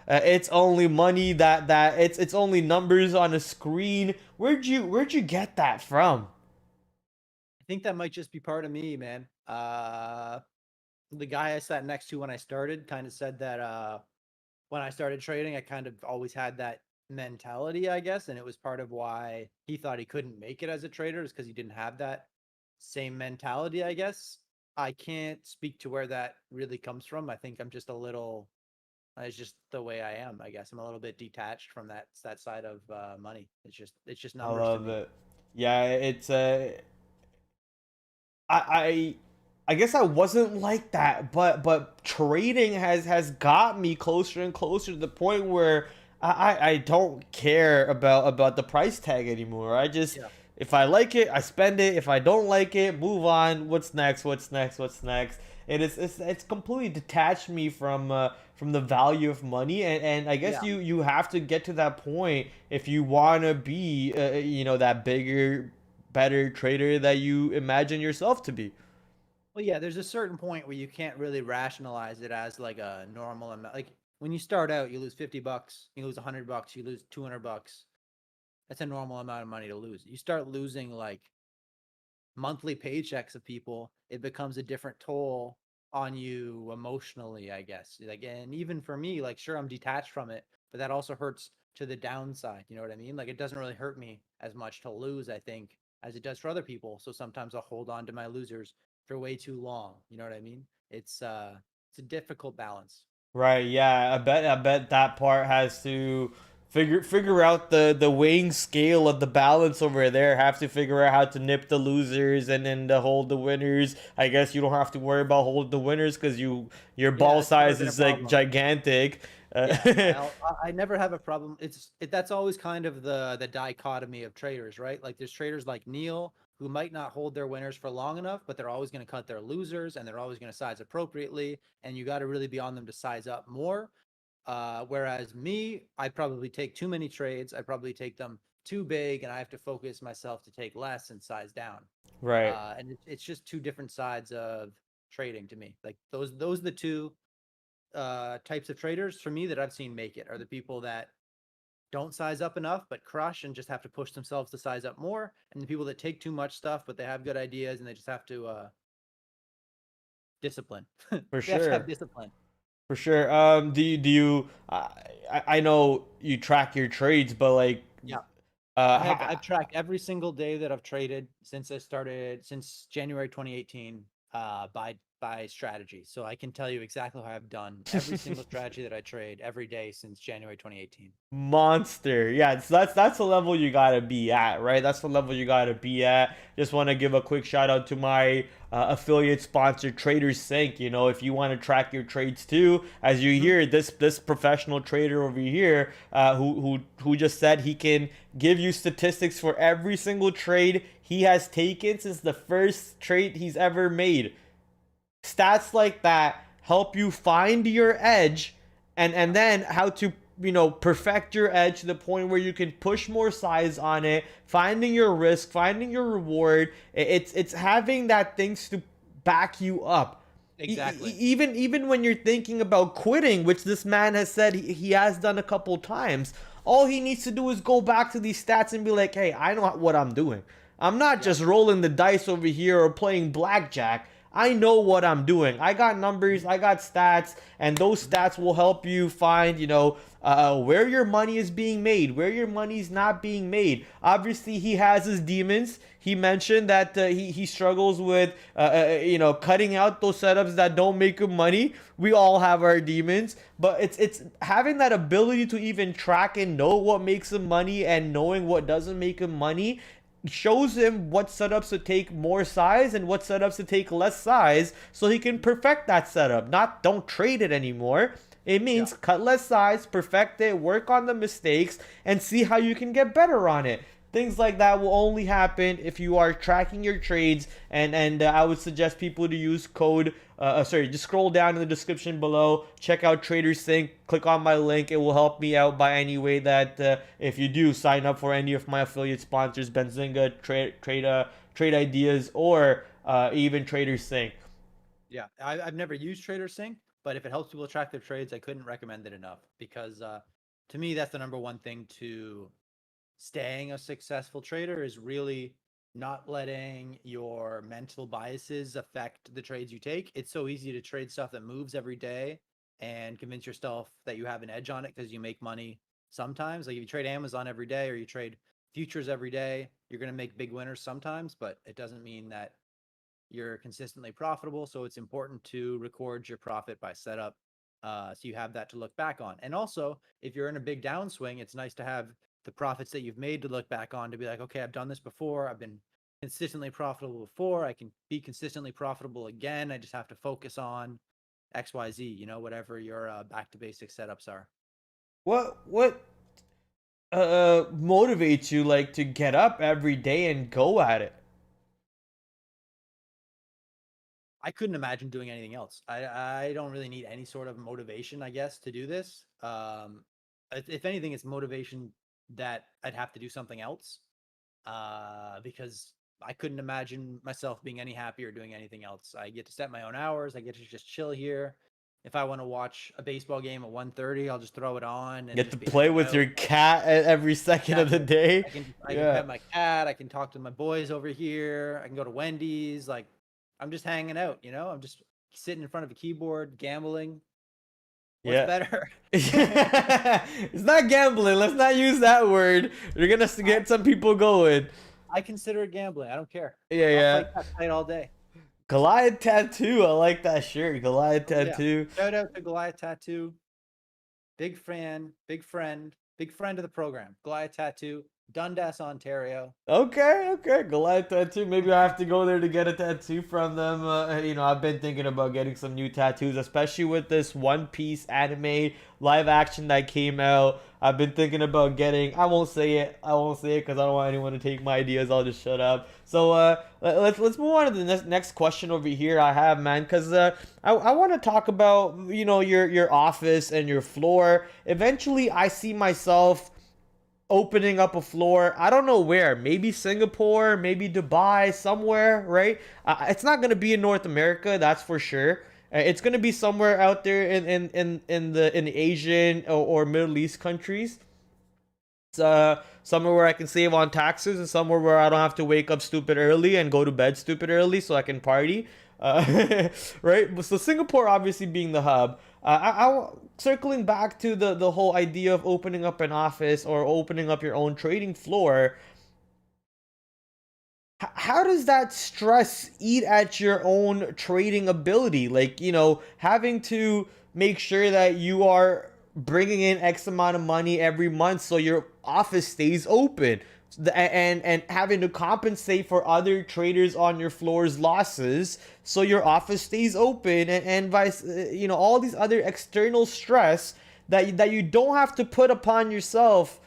it's only money, that it's only numbers on a screen. Where'd you get that from? I think that might just be part of me, man. The guy I sat next to when I started kind of said that when I started trading, I kind of always had that mentality, I guess, and it was part of why he thought he couldn't make it as a trader, is because he didn't have that same mentality, I guess. I can't speak to where that really comes from. I think I'm just a little it's just the way I am, I guess. I'm a little bit detached from that side of money. It's just I numbers to love me. it. Yeah, it's I I guess I wasn't like that, but trading has got me closer and closer to the point where I don't care about the price tag anymore. I just, Yeah. if I like it, I spend it. If I don't like it, move on. What's next? What's next? What's next? It's completely detached me from the value of money, and I guess Yeah. you have to get to that point if you want to be that bigger, better trader that you imagine yourself to be. Well, yeah, there's a certain point where you can't really rationalize it as like a normal amount. Like when you start out, you lose $50, you lose $100, you lose $200. That's a normal amount of money to lose. You start losing like monthly paychecks of people, it becomes a different toll on you emotionally, I guess. Like, and even for me, like, sure, I'm detached from it, but that also hurts to the downside. You know what I mean? Like, it doesn't really hurt me as much to lose, I think, as it does for other people. So sometimes I'll hold on to my losers for way too long. You know what I mean? It's a difficult balance. Right, yeah. I bet that part has to figure out the weighing scale of the balance over there. Have to figure out how to nip the losers and then to hold the winners. I guess you don't have to worry about holding the winners because your Yeah, ball it's never size been a is like problem. gigantic. Yeah, I never have a problem. That's always kind of the dichotomy of traders, right? Like there's traders like Neil who might not hold their winners for long enough, but they're always going to cut their losers and they're always going to size appropriately, and you got to really be on them to size up more. Whereas me, I probably take too many trades. I probably take them too big, and I have to focus myself to take less and size down. Right. And it's just two different sides of trading to me. Like those are the two types of traders for me that I've seen make it are the people that don't size up enough but crush and just have to push themselves to size up more, and the people that take too much stuff but they have good ideas and they just have to discipline. For They have to have sure. discipline. For sure. Do you I know you track your trades, but like Yeah. I've uh tracked every single day that I've traded since January 2018 by strategy. So I can tell you exactly how I've done every single strategy that I trade every day since January 2018. monster. Yeah, so that's the level you gotta be at, right? That's the level you gotta be at. Just want to give a quick shout out to my affiliate sponsor, Traders Sync. If you want to track your trades too, as you Mhm. hear this professional trader over here, who just said he can give you statistics for every single trade he has taken since the first trade he's ever made. Stats like that help you find your edge, and Yeah. then how to perfect your edge to the point where you can push more size on it, finding your risk, finding your reward. It's having that things to back you up. Exactly. Even when you're thinking about quitting, which this man has said he has done a couple times, all he needs to do is go back to these stats and be like, hey, I know what I'm doing. I'm not Yeah. just rolling the dice over here or playing blackjack. I know what I'm doing. I got numbers, I got stats, and those stats will help you find, where your money is being made, where your money's not being made. Obviously, he has his demons. He mentioned that he struggles with cutting out those setups that don't make him money. We all have our demons, but it's having that ability to even track and know what makes him money and knowing what doesn't make him money shows him what setups to take more size and what setups to take less size so he can perfect that setup. Not don't trade it anymore. It means Yeah. cut less size, perfect it, work on the mistakes, and see how you can get better on it. Things like that will only happen if you are tracking your trades, and I would suggest people to use code. Just scroll down in the description below. Check out Trader Sync. Click on my link. It will help me out by any way that if you do sign up for any of my affiliate sponsors, Benzinga, Trade Ideas, or even Trader Sync. Yeah, I've never used Trader Sync, but if it helps people track their trades, I couldn't recommend it enough because to me, that's the number one thing to staying a successful trader is really not letting your mental biases affect the trades you take. It's so easy to trade stuff that moves every day and convince yourself that you have an edge on it because you make money sometimes. Like if you trade Amazon every day or you trade futures every day, you're going to make big winners sometimes, but it doesn't mean that you're consistently profitable. So it's important to record your profit by setup. So you have that to look back on. And also, if you're in a big downswing, it's nice to have the profits that you've made to look back on to be like, okay, I've done this before. I've been consistently profitable before. I can be consistently profitable again. I just have to focus on XYZ, whatever your back to basic setups are. What motivates you like to get up every day and go at it? I couldn't imagine doing anything else. I don't really need any sort of motivation, I guess, to do this. If anything, it's motivation that I'd have to do something else. Because I couldn't imagine myself being any happier doing anything else. I get to set my own hours. I get to just chill here. If I want to watch a baseball game at 1:30, I'll just throw it on You and get to just be play hanging with out. your cat every second of the Exactly. day. I can Yeah. pet my cat. I can talk to my boys over here. I can go to Wendy's. Like I'm just hanging out. I'm just sitting in front of a keyboard, gambling. What's Yeah. better? It's not gambling. Let's not use that word. You're gonna I, get some people going. I consider it gambling. I don't care. Yeah, I'll yeah. play cat fight all day. Goliath tattoo. I like that shirt. Goliath Oh yeah. tattoo. Shout out to Goliath Tattoo. Big fan, big friend of the program. Goliath Tattoo, Dundas, Ontario. Okay. Goliath tattoo. Maybe I have to go there to get a tattoo from them. I've been thinking about getting some new tattoos, especially with this One Piece anime live action that came out. I've been thinking about getting. I won't say it. I won't say it because I don't want anyone to take my ideas. I'll just shut up. So let's move on to the next question over here. I have, man, because I want to talk about your office and your floor. Eventually, I see myself opening up a floor. I don't know where. Maybe Singapore, maybe Dubai, somewhere, right? It's not gonna be in North America, that's for sure. It's gonna be somewhere out there in the Asian or Middle East countries. It's somewhere where I can save on taxes and somewhere where I don't have to wake up stupid early and go to bed stupid early so I can party. Right? So Singapore obviously being the hub. Circling back to the whole idea of opening up an office or opening up your own trading floor. How does that stress eat at your own trading ability? Like, having to make sure that you are bringing in X amount of money every month so your office stays open. And having to compensate for other traders on your floor's losses so your office stays open and vice all these other external stress that you don't have to put upon yourself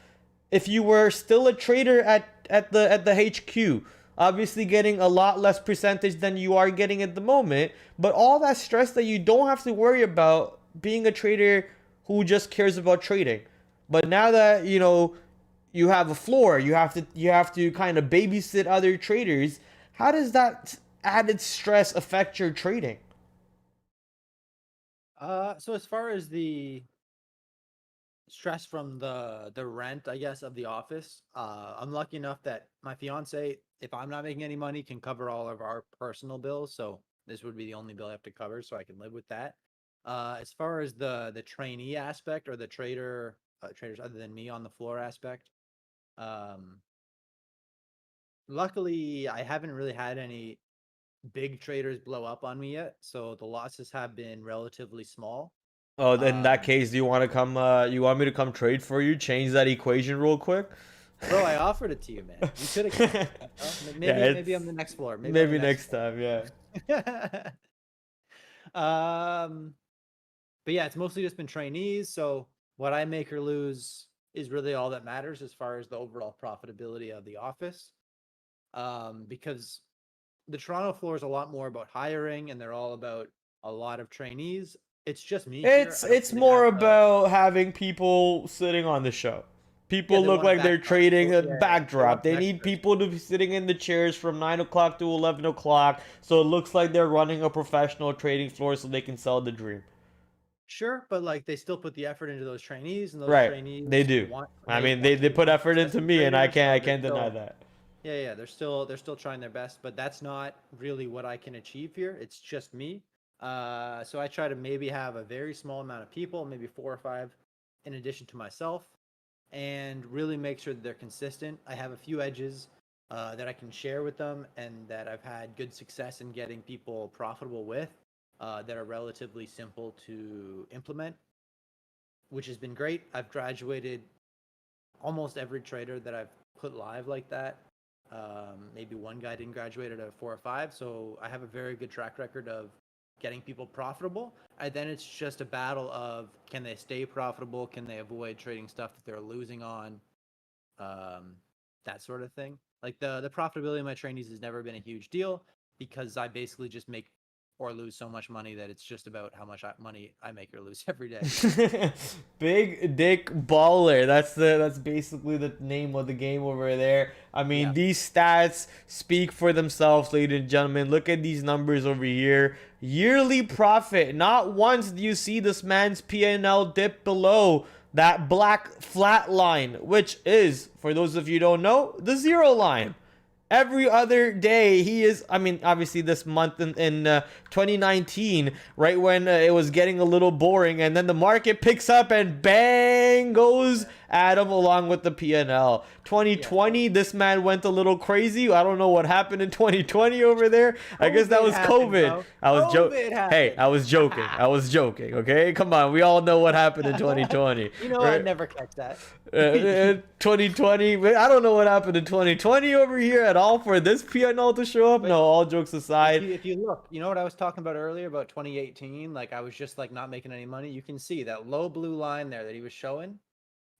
if you were still a trader at the HQ, obviously getting a lot less percentage than you are getting at the moment, but all that stress that you don't have to worry about being a trader who just cares about trading. But now that you have a floor, you have to kind of babysit other traders. How does that added stress affect your trading? So as far as the stress from the rent, I guess, of the office, I'm lucky enough that my fiance, if I'm not making any money, can cover all of our personal bills. So This would be the only bill I have to cover, so I can live with that. As far as the trainee aspect or the traders other than me on the floor aspect, um, luckily I haven't really had any big traders blow up on me yet, so the losses have been relatively small. Oh, in that Um, case, do you want to come? You want me to come trade for you? Change that equation real quick. Bro, I offered it to you, man. You could have came. You know? Yeah, Maybe it's I'm the next floor. Maybe I'm the maybe next next floor. time. Yeah. um, but yeah, it's mostly just been trainees. So what I make or lose is really all that matters as far as the overall profitability of the office. Because the Toronto floor is a lot more about hiring, and they're all about a lot of trainees. It's just me here. It's I don't it's really more have the about having people sitting on the show. yeah. People They look want a like they're backdrop. trading a Yeah, they want backdrop. some They need extras. people to be sitting in the chairs from 9 o'clock to 11 o'clock, so it looks like they're running a professional trading floor, so they can sell the dream. Sure, but like they still put the effort into those trainees, and those Right? They trainees do. want I they mean, want to they put become effort into successful me, and traders. I So they're can't deny still that. yeah, they're still trying their best, but that's not really what I can achieve here. It's just me. So I try to maybe have a very small amount of people, maybe 4 or 5, in addition to myself, and really make sure that they're consistent. I have a few edges that I can share with them, and that I've had good success in getting people profitable with, that are relatively simple to implement, which has been great. I've graduated almost every trader that I've put live like that. Maybe one guy didn't graduate at a 4 or 5, so I have a very good track record of getting people profitable. And then it's just a battle of, can they stay profitable? Can they avoid trading stuff that they're losing on? Um, that sort of thing. Like the profitability of my trainees has never been a huge deal, because I basically just make or lose so much money that it's just about how much money I make or lose every day. Big Dick Baller. That's basically the name of the game over there. I mean, Yeah. these stats speak for themselves, ladies and gentlemen. Look at these numbers over here. Yearly profit. Not once do you see this man's P&L dip below that black flat line, which is, for those of you who don't know, the zero line. Every other day he is, I mean, obviously this month in 2019, right when it was getting a little boring, and then the market picks up and bang goes Adam along with the PNL. Yeah. 2020, this man went a little crazy. I don't know what happened in 2020 over there. I guess that COVID was happened, COVID. bro. I was joking. COVID Hey, happened. I was joking. I was joking. Okay, come on. We all know what happened in 2020, You know, I'd right? never catch that. 2020. I don't know what happened in 2020 over here at all for this PNL to show up. But No, all jokes aside. if you look, you know what I was talking about earlier about 2018? Like I was just like not making any money. You can see that low blue line there that he was showing.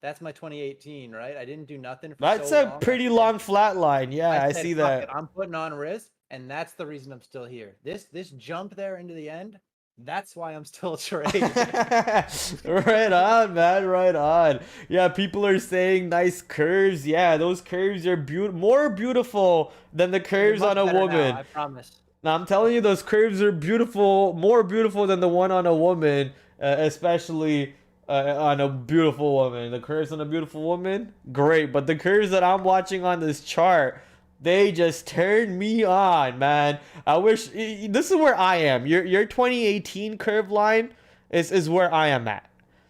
That's my 2018, right? I didn't do nothing for so That's a long. pretty long flat line. Yeah, I I said, see fuck it, that. I'm putting on risk, and that's the reason I'm still here. This jump there into the end, that's why I'm still trading. Right on, man. Right on. Yeah, people are saying nice curves. Yeah, those curves are more beautiful than the They're curves on much a better now, woman. I promise. Now, I'm telling you, those curves are beautiful, more beautiful than the one on a woman, especially on a beautiful woman. The curves on a beautiful woman, great. But the curves that I'm watching on this chart, they just turn me on, man. I wish this is where I am. Your 2018 curve line is where I am at.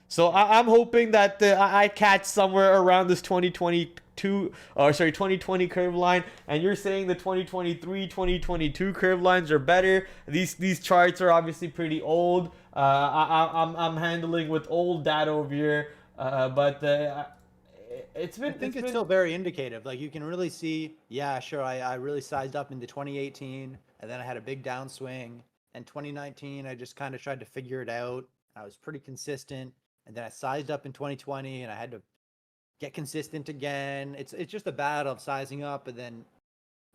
So I'm hoping that I catch somewhere around this 2022, or sorry, 2020 curve line, and you're saying the 2023, 2022 curve lines are better. These charts are obviously pretty old. I'm handling with old data over here, but I think it's it's been still very indicative. Like you can really see, yeah, sure, I really sized up into 2018, and then I had a big downswing. And 2019, I just kind of tried to figure it out. I was pretty consistent, and then I sized up in 2020, and I had to get consistent again. It's just a battle of sizing up and then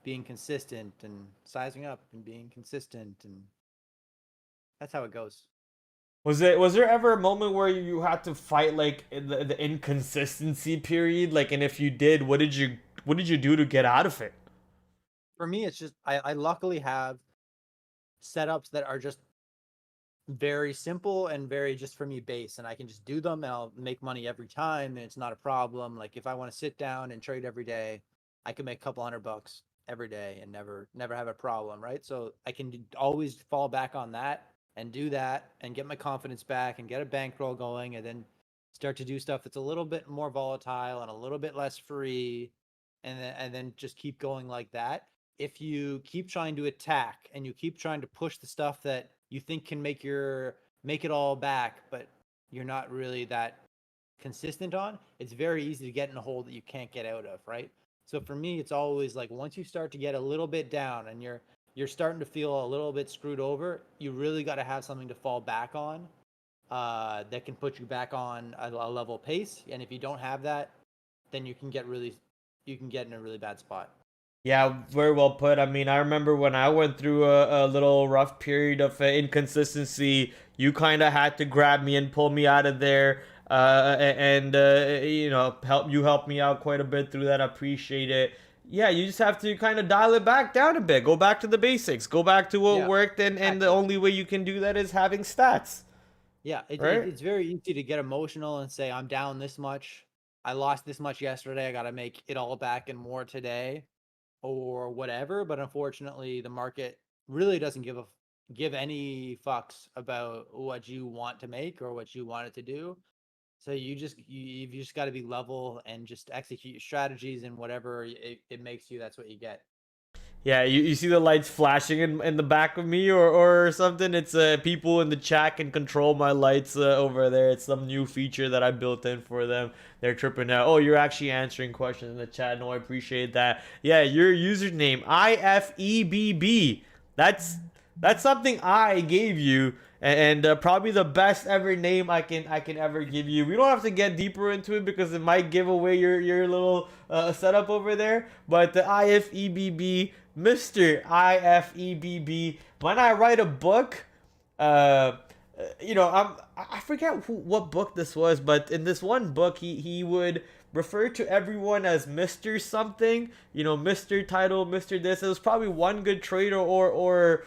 being consistent, and sizing up and being consistent, and that's how it goes. Was there ever a moment where you had to fight like the inconsistency period? Like, and if you did, what did you do to get out of it? For me, it's just I luckily have setups that are just very simple and very just for me base, and I can just do them and I'll make money every time, and it's not a problem. Like if I want to sit down and trade every day, I can make a couple $100. every day and never have a problem, right? So I can always fall back on that and do that and get my confidence back and get a bankroll going, and then start to do stuff that's a little bit more volatile and a little bit less free, and then just keep going like that. If you keep trying to attack and you keep trying to push the stuff that you think can make it all back, but you're not really that consistent on, it's very easy to get in a hole that you can't get out of, right? So for me, it's always like, once you start to get a little bit down and you're starting to feel a little bit screwed over, you really got to have something to fall back on, that can put you back on a level pace. And if you don't have that, then you can get in a really bad spot. Yeah, very well put. I mean, I remember when I went through a little rough period of inconsistency, you kind of had to grab me and pull me out of there. And you know, help me out quite a bit through that. I appreciate it. Yeah, you just have to kind of dial it back down a bit. Go back to the basics. Go back to what Yeah, worked, and the exactly. only way you can do that is having stats, Yeah, right? it's very easy to get emotional and say, I'm down this much. I lost this much yesterday. I got to make it all back and more today, or whatever. But unfortunately, the market really doesn't give any fucks about what you want to make or what you want it to do. So you just got to be level and just execute your strategies, and whatever it makes you, that's what you get. Yeah, you see the lights flashing in the back of me, or something. It's people in the chat can control my lights over there. It's some new feature that I built in for them. They're tripping out. Oh, you're actually answering questions in the chat. No, I appreciate that. Yeah, your username IFEBB. That's something I gave you, and probably the best ever name I can ever give you. We don't have to get deeper into it because it might give away your little setup over there. But the IFEBB, Mr. IFEBB. When I write a book, uh, I forget what book this was, but in this one book, he would refer to everyone as Mr. something, Mr. title, Mr. this. It was probably one good trader, or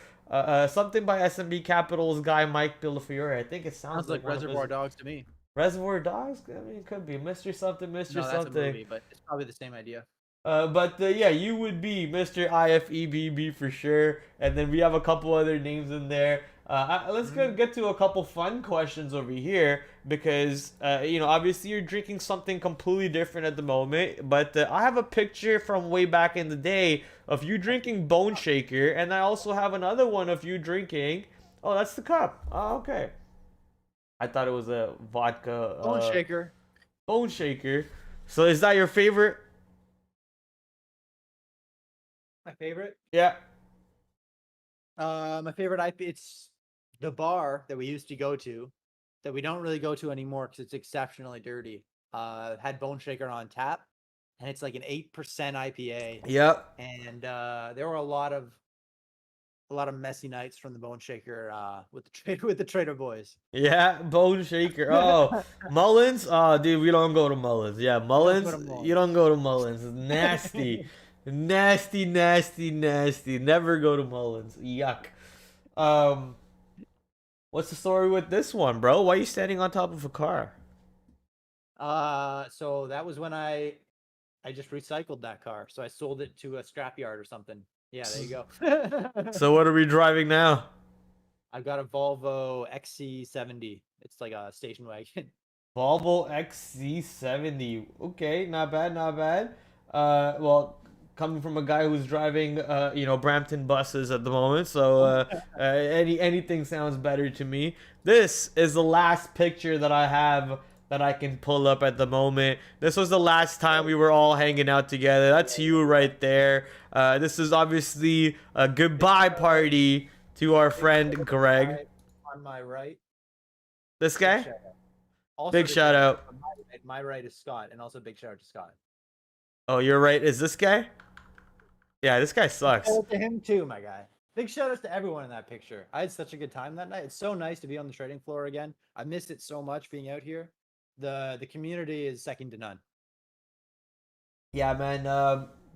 something by SMB Capital's guy Mike Billafiore. I think it sounds Sounds like like one of his Reservoir Dogs to me. Reservoir Dogs. I mean, it could be Mr. something, Mr. No, that's a something. movie, but it's probably the same idea. But yeah, you would be Mr. IFEBB for sure. And then we have a couple other names in there. Let's get to a couple fun questions over here because, obviously you're drinking something completely different at the moment. But I have a picture from way back in the day of you drinking Bone Shaker. And I also have another one of you drinking. Oh, that's the cup. Oh, okay. I thought it was a vodka Bone Shaker. Bone Shaker. So is that your favorite? My favorite. Yeah. My favorite IP. It's the bar that we used to go to, that we don't really go to anymore because it's exceptionally dirty. Had Bone Shaker on tap, and it's like an 8% IPA. Yep. And there were a lot of messy nights from the Bone Shaker with the Trader Boys. Yeah, Bone Shaker. Oh, Mullins. Oh, dude, we don't go to Mullins. Yeah, You don't go Mullins. to You Mullins. don't go to Mullins. It's nasty, nasty, nasty, nasty. Never go to Mullins. Yuck. Um, what's the story with this one, bro? Why are you standing on top of a car? So that was when I just recycled that car. So I sold it to a scrapyard or something. Yeah, there you go. So what are we driving now? I've got a Volvo XC70. It's like a station wagon. Volvo XC70. Okay, not bad, not bad. Well, coming from a guy who's driving, Brampton buses at the moment, so anything sounds better to me. This is the last picture that I have that I can pull up at the moment. This was the last time we were all hanging out together. That's you right there. This is obviously a goodbye party to our friend Greg. On my right. This Big guy? shout out. Also Big to shout Greg, out. on my right is Scott, and also big shout out to Scott. Oh, you're right. Is this guy? Yeah, this guy sucks. Shout out to him too, my guy. Big shout outs to everyone in that picture. I had such a good time that night. It's so nice to be on the trading floor again. I missed it so much being out here. The community is second to none. Yeah, man.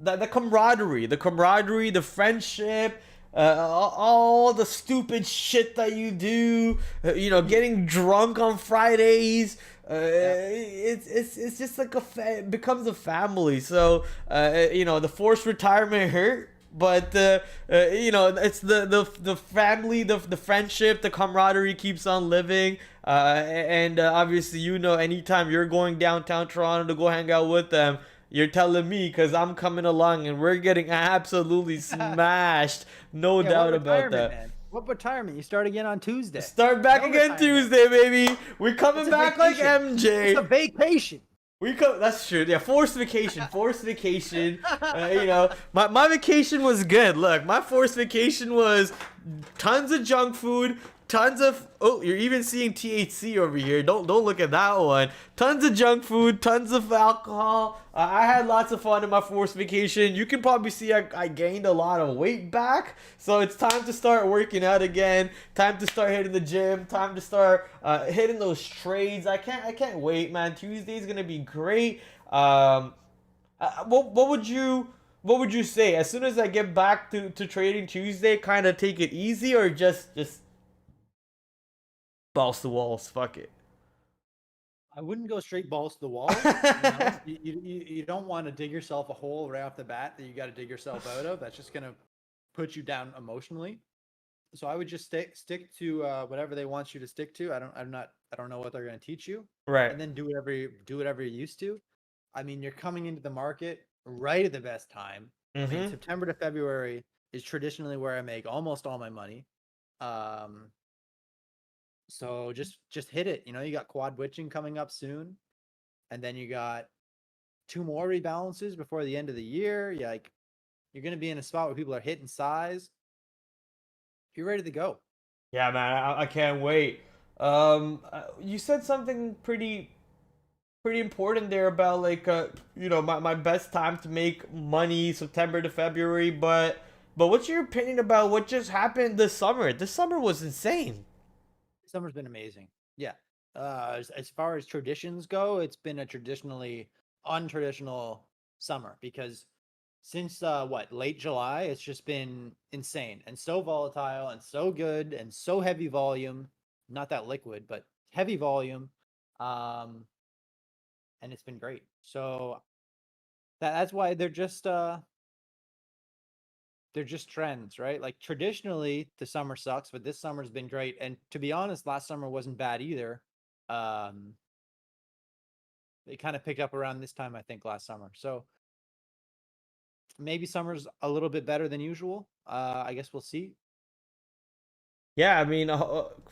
The camaraderie, the friendship, all the stupid shit that you do. Getting drunk on Fridays. It's just like it becomes a family. So the forced retirement hurt. but it's the family, the friendship, the camaraderie keeps on living. And obviously, anytime you're going downtown Toronto to go hang out with them, you're telling me because I'm coming along and we're getting absolutely smashed. No Yeah, what doubt about retirement, that. man? What retirement? You start again on Tuesday. Start back No again retirement. Tuesday, baby. We're coming It's a back like vacation. MJ. It's a vacation. We come. That's true. Yeah, forced vacation. Forced vacation. My vacation was good. Look, my forced vacation was tons of junk food, tons of. Oh, you're even seeing THC over here. Don't look at that one. Tons of junk food, tons of alcohol. I had lots of fun in my forced vacation. You can probably see I gained a lot of weight back. So it's time to start working out again. Time to start hitting the gym. Time to start hitting those trades. I can't wait, man. Tuesday's gonna be great. What would you say as soon as I get back to trading Tuesday? Kind of take it easy or just balls to walls? Fuck it. I wouldn't go straight balls to the wall. You don't want to dig yourself a hole right off the bat that you got to dig yourself out of. That's just gonna put you down emotionally. So I would just stick to whatever they want you to stick to. I don't know what they're gonna teach you. Right. And then do whatever you used to. I mean, you're coming into the market right at the best time. I mean, September to February is traditionally where I make almost all my money. So just hit it. You got quad witching coming up soon, and then you got 2 more rebalances before the end of the year. You're gonna be in a spot where people are hitting size. You're ready to go. Yeah, man, I can't wait. You said something pretty important there about like my best time to make money September to February, but what's your opinion about what just happened this summer? This summer was insane. Summer's been amazing. Yeah. As far as traditions go, it's been a traditionally untraditional summer because since late July, it's just been insane and so volatile and so good and so heavy volume. Not that liquid, but heavy volume. And it's been great. So that's why they're just trends, right? Like traditionally the summer sucks, but this summer's been great. And to be honest, last summer wasn't bad either. It kind of picked up around this time, I think, last summer. So maybe summer's a little bit better than usual. I guess we'll see. Yeah, I mean,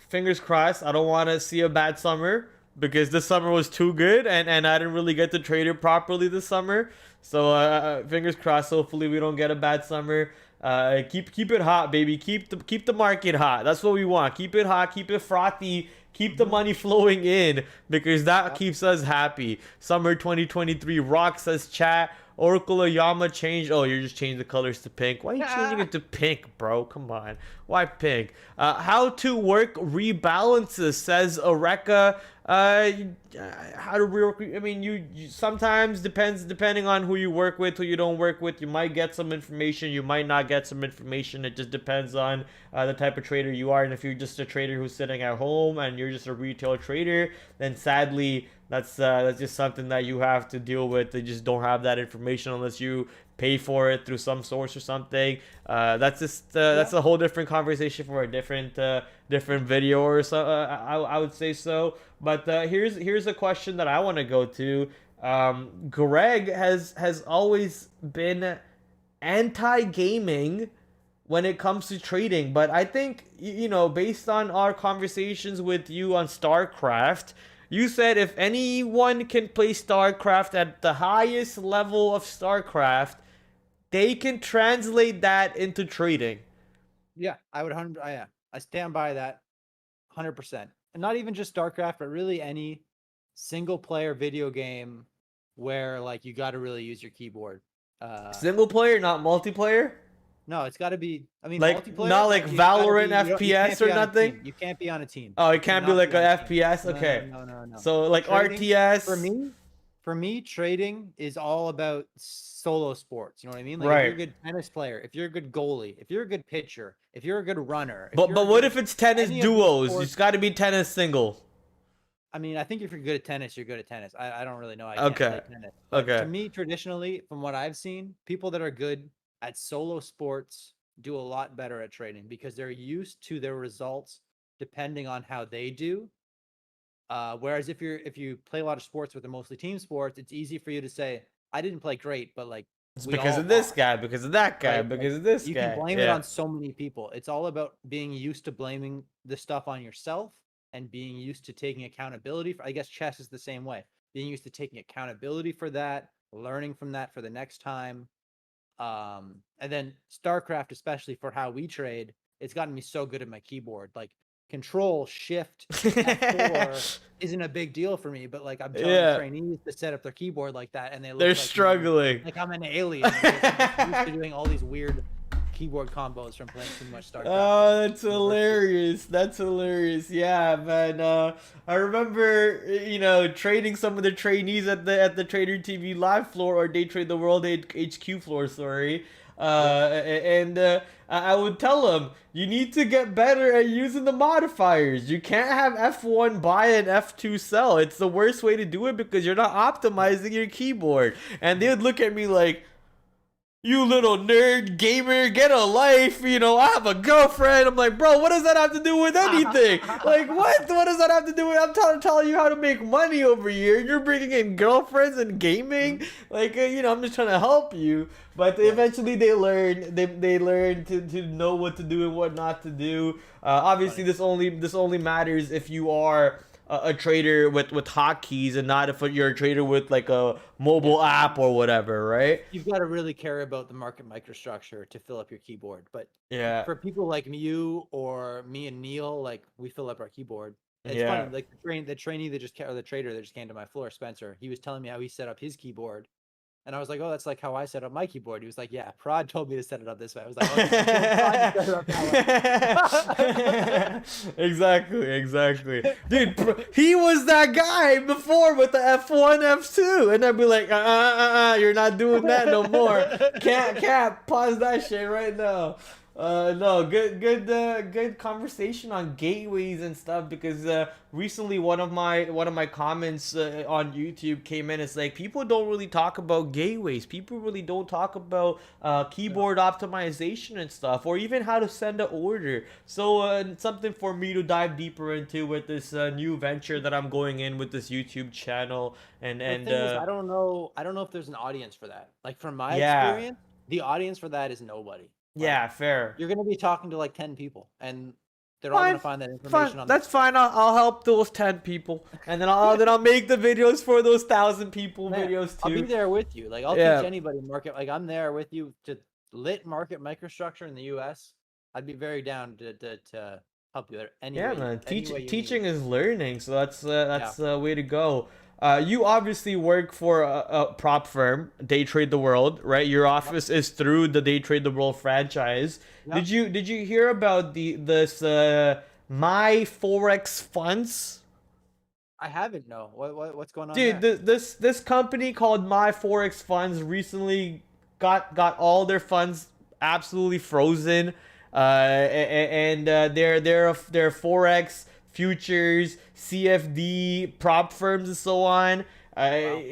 fingers crossed. I don't want to see a bad summer because this summer was too good, and I didn't really get to trade it properly this summer. So fingers crossed. Hopefully, we don't get a bad summer. Keep it hot, baby. Keep the market hot. That's what we want. Keep it hot. Keep it frothy. Keep the money flowing in because that keeps us happy. Summer 2023 rock, says chat. Oracle Oyama changed. Oh, you're just changing the colors to pink. Why are you changing it to pink, bro? Come on. Why pink? How to work rebalances, says Oreka. How to work? I mean, you sometimes depending on who you work with, who you don't work with. You might get some information. You might not get some information. It just depends on the type of trader you are. And if you're just a trader who's sitting at home and you're just a retail trader, then sadly, that's just something that you have to deal with. They just don't have that information unless you pay for it through some source or something. That's a whole different conversation for a different video or so. I would say so. But here's a question that I want to go to. Greg has always been anti-gaming when it comes to trading, but I think based on our conversations with you on StarCraft, you said if anyone can play StarCraft at the highest level of StarCraft, they can translate that into trading. Yeah, I stand by that 100%. And not even just StarCraft, but really any single player video game where like you got to really use your keyboard. Single player, not multiplayer? No, it's got to be. I mean, Like multiplayer. not like Valorant FPS or nothing. You can't be on a team. Oh, it can't be like a FPS. Okay. No. So like Trading, RTS. For me, trading is all about solo sports. You know what I mean? Like Right. if you're a good tennis player, if you're a good goalie, if you're a good pitcher, if you're a good runner. But what if it's tennis duos? It's got to be tennis single. I mean, I think if you're good at tennis, you're good at tennis. I don't really know. I Okay. can't play tennis. But Okay. to me, traditionally, from what I've seen, people that are good at solo sports do a lot better at trading because they're used to their results depending on how they do. Whereas if you play a lot of sports with the mostly team sports, it's easy for you to say, I didn't play great, but like It's we because all of this lost, guy, because of that guy, right? Like because of this you can guy. blame it Yeah. on so many people. It's all about being used to blaming the stuff on yourself and being used to taking accountability for, I guess chess is the same way. Being used to taking accountability for that, learning from that for the next time. And then StarCraft, especially for how we trade, it's gotten me so good at my keyboard. Like Control Shift F4 isn't a big deal for me, but like I'm telling Yeah. trainees to set up their keyboard like that, and they They're look struggling. like I'm an alien because I'm just used to doing all these weird keyboard combos from playing too much StarCraft. Oh, that's hilarious. That's hilarious. Yeah, man. I remember, trading some of the trainees at the Trader TV live floor or Day Trade the World HQ floor. Sorry. And I would tell them you need to get better at using the modifiers. You can't have F1 buy and F2 sell. It's the worst way to do it because you're not optimizing your keyboard. And they would look at me like, you little nerd gamer, get a life. I have a girlfriend. I'm like, bro, what does that have to do with anything? Like, what? What does that have to do with? I'm telling you how to make money over here. You're bringing in girlfriends and gaming. Like, I'm just trying to help you. But eventually they learn. They learn to know what to do and what not to do. Obviously, this only matters if you are a trader with hotkeys and not if you're a trader with like a mobile app or whatever, right? You've got to really care about the market microstructure to fill up your keyboard. But Yeah. for people like you or me and Neil, like we fill up our keyboard. It's funny, Yeah. like the trainee that or the trader that just came to my floor, Spencer. He was telling me how he set up his keyboard, and I was like, "Oh, that's like how I set up my keyboard." He was like, "Yeah, Prod told me to set it up this way." I was like, "Okay, I told Prod to set it up that way." Exactly. Dude, he was that guy before with the F1, F2. And I'd be like, you're not doing that no more. Can't pause that shit right now. No, good conversation on gateways and stuff because recently one of my comments on YouTube came in. It's like people don't really talk about gateways. People really don't talk about keyboard optimization and stuff, or even how to send an order. So something for me to dive deeper into with this new venture that I'm going in with this YouTube channel. And The and thing is, I don't know if there's an audience for that. Like from my yeah, experience, the audience for that is nobody. Like yeah, fair. you're gonna be talking to like 10 people, and they're all Fine, gonna find that fine. information on their That's fine. I'll help those 10 people, and then I'll make the videos for those 1,000 people Man, videos I'll be too. there with you. Like I'll teach Yeah, anybody market. Like I'm there with you to lit market microstructure in the U.S. I'd be very down to help you any yeah, way man. any way you need. Teaching is learning, so that's Yeah. the way to go. You obviously work for a prop firm, Day Trade the World, right? Your Yep. office is through the Day Trade the World franchise. Yep. Did you hear about this My Forex funds? I haven't. No. What's going on Dude, there? this company called My Forex Funds recently got all their funds absolutely frozen, and their forex futures, CFD prop firms and so on. Wow.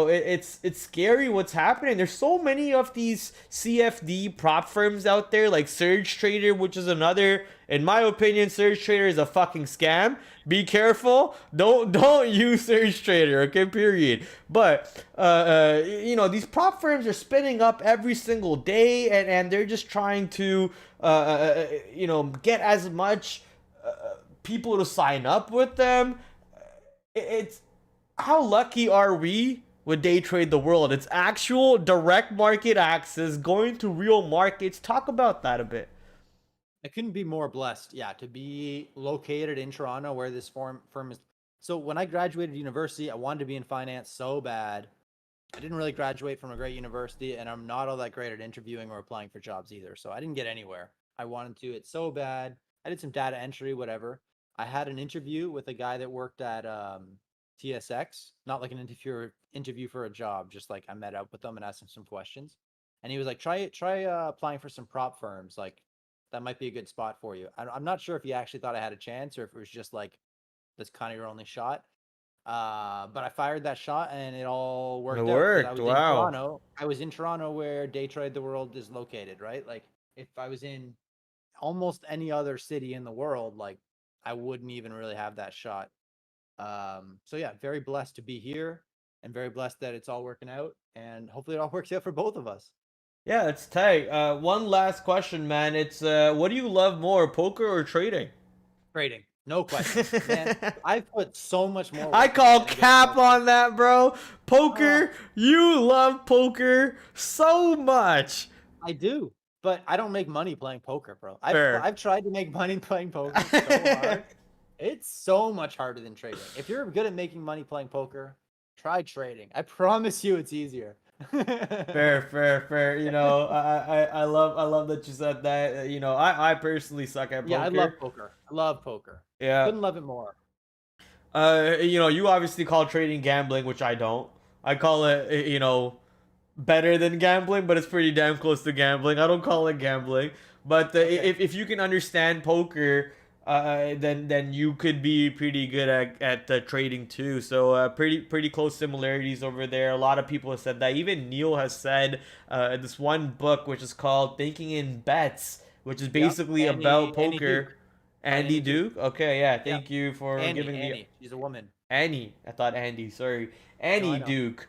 It's scary what's happening. There's so many of these CFD prop firms out there, like Surge Trader, which is another. In my opinion, Surge Trader is a fucking scam. Be careful. Don't use Surge Trader. Okay, period. But these prop firms are spinning up every single day, and they're just trying to get as much people to sign up with them. It's how lucky are we with Day Trade the World? It's actual direct market access, going to real markets. Talk about that a bit. I couldn't be more blessed. Yeah, to be located in Toronto where this firm is. So when I graduated university, I wanted to be in finance so bad. I didn't really graduate from a great university, and I'm not all that great at interviewing or applying for jobs either. So I didn't get anywhere. I wanted to. It's so bad. I did some data entry, whatever. I had an interview with a guy that worked at TSX, not like an interview for a job, just like I met up with them and asked him some questions. And he was like, try applying for some prop firms. Like that might be a good spot for you. I'm not sure if he actually thought I had a chance or if it was just like that's kind of your only shot. But I fired that shot and it all It worked out because I worked. was in Wow. Toronto. I was in Toronto where Day Trade the World is located, right? Like if I was in almost any other city in the world, like I wouldn't even really have that shot. So yeah, very blessed to be here and very blessed that it's all working out and hopefully it all works out for both of us. Yeah, it's tight. One last question, man. It's what do you love more, poker or trading? Trading, no question. Man, I've put so much more I work into call getting good at cap poker. on that, bro. Uh, Poker, you love poker so much. I do, but I don't make money playing poker, bro. Fair. I've tried to make money playing poker so hard. It's so much harder than trading. If you're good at making money playing poker, try trading. I promise you it's easier. Fair, fair, fair. I love that you said that. I personally suck at Yeah, I love poker. poker. I love poker. Yeah. Couldn't love it more. You obviously call trading gambling, which I don't. I call it, better than gambling, but it's pretty damn close to gambling. I don't call it gambling, but Okay. if you can understand poker, then you could be pretty good at trading too. So pretty close similarities over there. A lot of people have said that. Even Neil has said this one book which is called Thinking in Bets, which is Yep. basically about Annie poker. Duke. By Andy Annie Duke. Duke. Okay, yeah. Yep. Thank you for giving the Annie. She's a woman. Annie. I thought Andy. Sorry, No, Annie I know. Duke.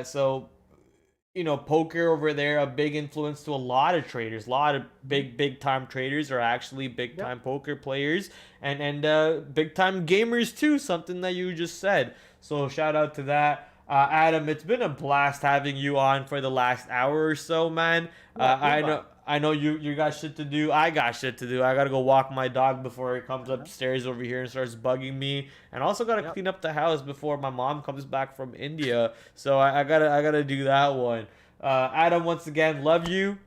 So poker over there, a big influence to a lot of traders. A lot of Mhm. big time traders are actually big Yep. time poker players and big time gamers too. Something that you just said. So shout out to that. Adam, it's been a blast having you on for the last hour or so, man. Yeah, cool, I bud. know. I know you got shit to do. I got shit to do. I gotta go walk my dog before it comes Uh-huh. upstairs over here and starts bugging me. And also gotta Yep. clean up the house before my mom comes back from India. So I gotta do that one. Adam, once again, love you.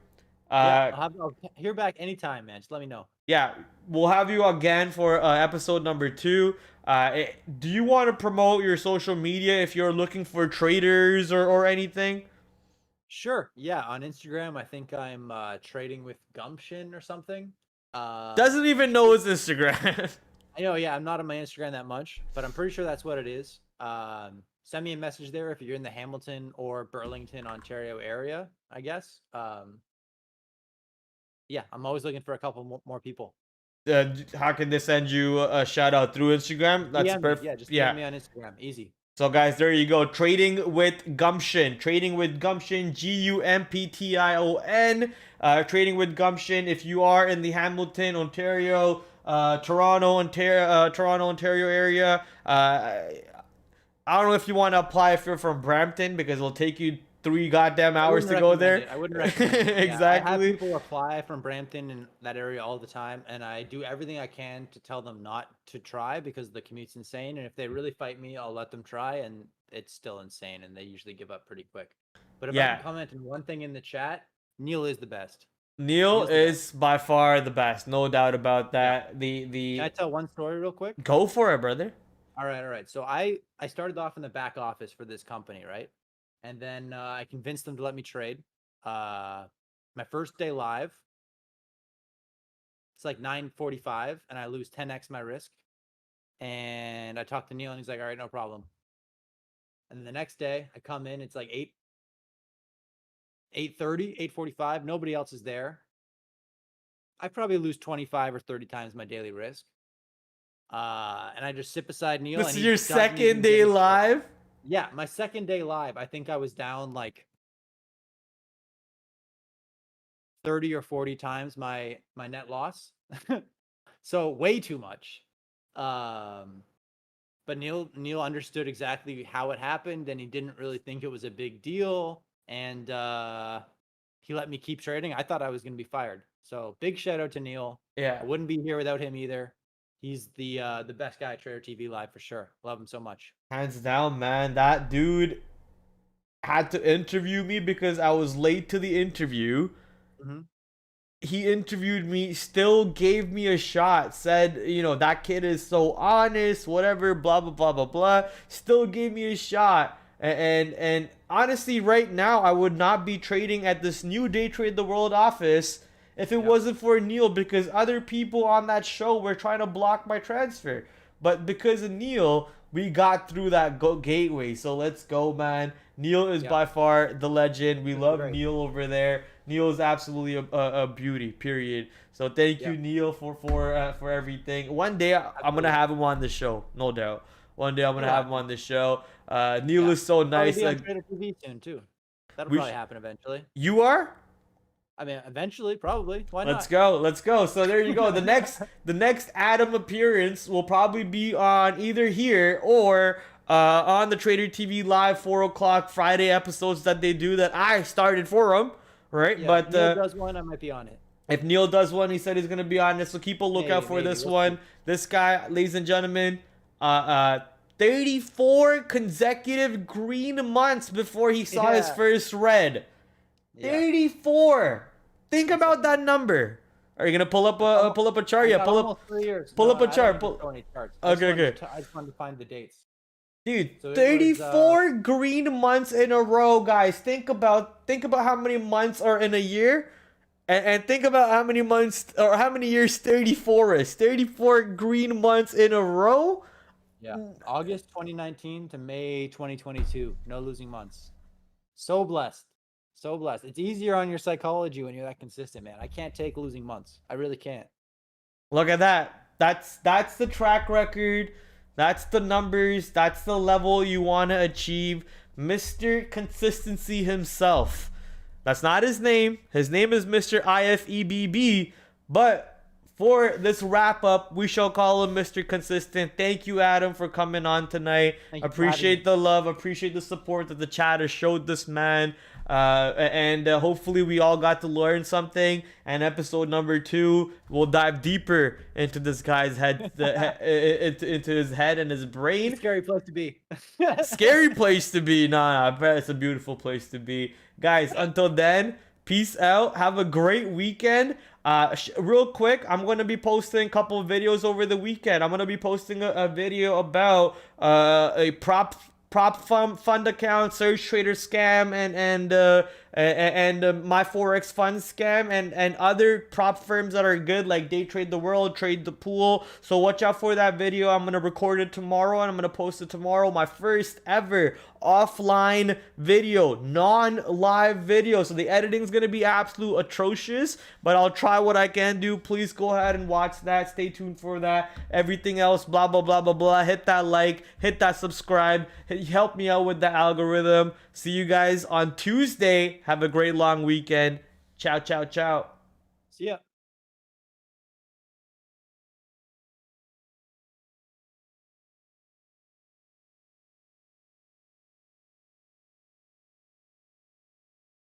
Yeah. Uh, I'll hear back anytime, man. Just let me know. yeah, we'll have you again for episode number 2. Do you want to promote your social media if you're looking for traders or anything? Sure. Yeah. On Instagram, I think I'm trading with Gumption or something. Doesn't even know Shoot. his Instagram. I know. Yeah. I'm not on my Instagram that much, but I'm pretty sure that's what it is. Send me a message there if you're in the Hamilton or Burlington, Ontario area, I guess. Yeah. I'm always looking for a couple more people. How can they send you a shout out through Instagram? That's DM me. perfect. Yeah. Just DM Yeah. me on Instagram. Easy. So guys, there you go. Trading with Gumption. Trading with Gumption. Gumption. Trading with Gumption. If you are in the Hamilton, Ontario, Toronto, Ontario area, I don't know if you want to apply if you're from Brampton because it'll take you 3 goddamn hours I wouldn't to go recommend there. it. I wouldn't recommend it. Yeah, I have Exactly. people apply from Brampton and that area all the time, and I do everything I can to tell them not to try because the commute's insane. And if they really fight me, I'll let them try, and it's still insane, and they usually give up pretty quick. But if I can Yeah. comment on one thing in the chat, Neil is the best. Neil Neil's the best. is by far the best, no doubt about Yeah. that. Can I The tell one story real quick? Go for it, brother. All right. So I started off in the back office for this company, right? And then I convinced them to let me trade. My first day live, it's like 9:45, and I lose 10x my risk. And I talked to Neil, and he's like, "All right, no problem." And then the next day, I come in, it's like 8:30, 8:45. Nobody else is there. I probably lose 25 or 30 times my daily risk. And I just sit beside Neil, This and is he your doesn't second even give day a shit. live? Yeah, my second day live, I think I was down like 30 or 40 times my net loss. So way too much. Um, but Neil understood exactly how it happened, and he didn't really think it was a big deal. And he let me keep trading. I thought I was gonna be fired. So big shout out to Neil. Yeah. I wouldn't be here without him either. He's the best guy at Trader TV Live for sure. Love him so much. Hands down, man. That dude had to interview me because I was late to the interview. Hmm. He interviewed me, still gave me a shot, said, that kid is so honest, whatever, blah, blah, blah, blah, blah. Still gave me a shot. And honestly, right now, I would not be trading at this new Day Trade the World office if it Yep. wasn't for Neil because other people on that show were trying to block my transfer. but because of Neil, we got through that gateway. So let's go, man. Neil is by far the legend. We love Neil over there. Neil is absolutely a beauty, period. So thank you, Neil, for everything. One day I'm gonna have him on the show, no doubt. One day I'm gonna have him on the show. Neil is so nice. Probably be on Trader TV soon too. That'll probably happen eventually. You are? I mean, eventually, probably. Why not? Let's go. So there you go. The next Adam appearance will probably be on either here or on the Trader TV Live 4 o'clock Friday episodes that they do that I started for them, right? Yeah, but if Neil does one, I might be on it. If Neil does one, he said he's gonna be on it. So keep a lookout for this one. This guy, ladies and gentlemen, 34 consecutive green months before he saw his first red. 34. Think about that number. Are you gonna pull up a chart? Yeah, pull up 3 years. Pull up a chart. Okay. I just wanted to find the dates. Dude, so 34 green months in a row, guys. Think about how many months are in a year, and think about how many months or how many years 34 is. 34 green months in a row. Yeah, August 2019 to May 2022. No losing months. So blessed. So blessed. It's easier on your psychology when you're that consistent, man. I can't take losing months. I really can't. Look at that. That's the track record. That's the numbers. That's the level you want to achieve. Mr. Consistency himself. That's not his name. His name is Mr. IFEBB. But for this wrap up, we shall call him Mr. Consistent. Thank you, Adam, for coming on tonight. Appreciate the love. Appreciate the support that the chat has showed this man. And hopefully we all got to learn something. And episode number 2, we'll dive deeper into this guy's head, into his head and his brain. It's a scary place to be. Scary place to be. Nah, but it's a beautiful place to be. Guys, until then, peace out. Have a great weekend. Real quick, I'm going to be posting a couple of videos over the weekend. I'm going to be posting a video about a prop fund account, Surge Trader scam, and my Forex fund scam, and other prop firms that are good, like Day Trade the World, Trade the Pool. So watch out for that video. I'm gonna record it tomorrow and I'm gonna post it tomorrow. My first ever offline video, non-live video. So the editing is gonna be absolute atrocious, but I'll try what I can do. Please go ahead and watch that. Stay tuned for that. Everything else, blah blah blah blah blah. Hit that like, hit that subscribe. Help me out with the algorithm. See you guys on Tuesday. Have a great long weekend. Ciao, ciao, ciao. See ya.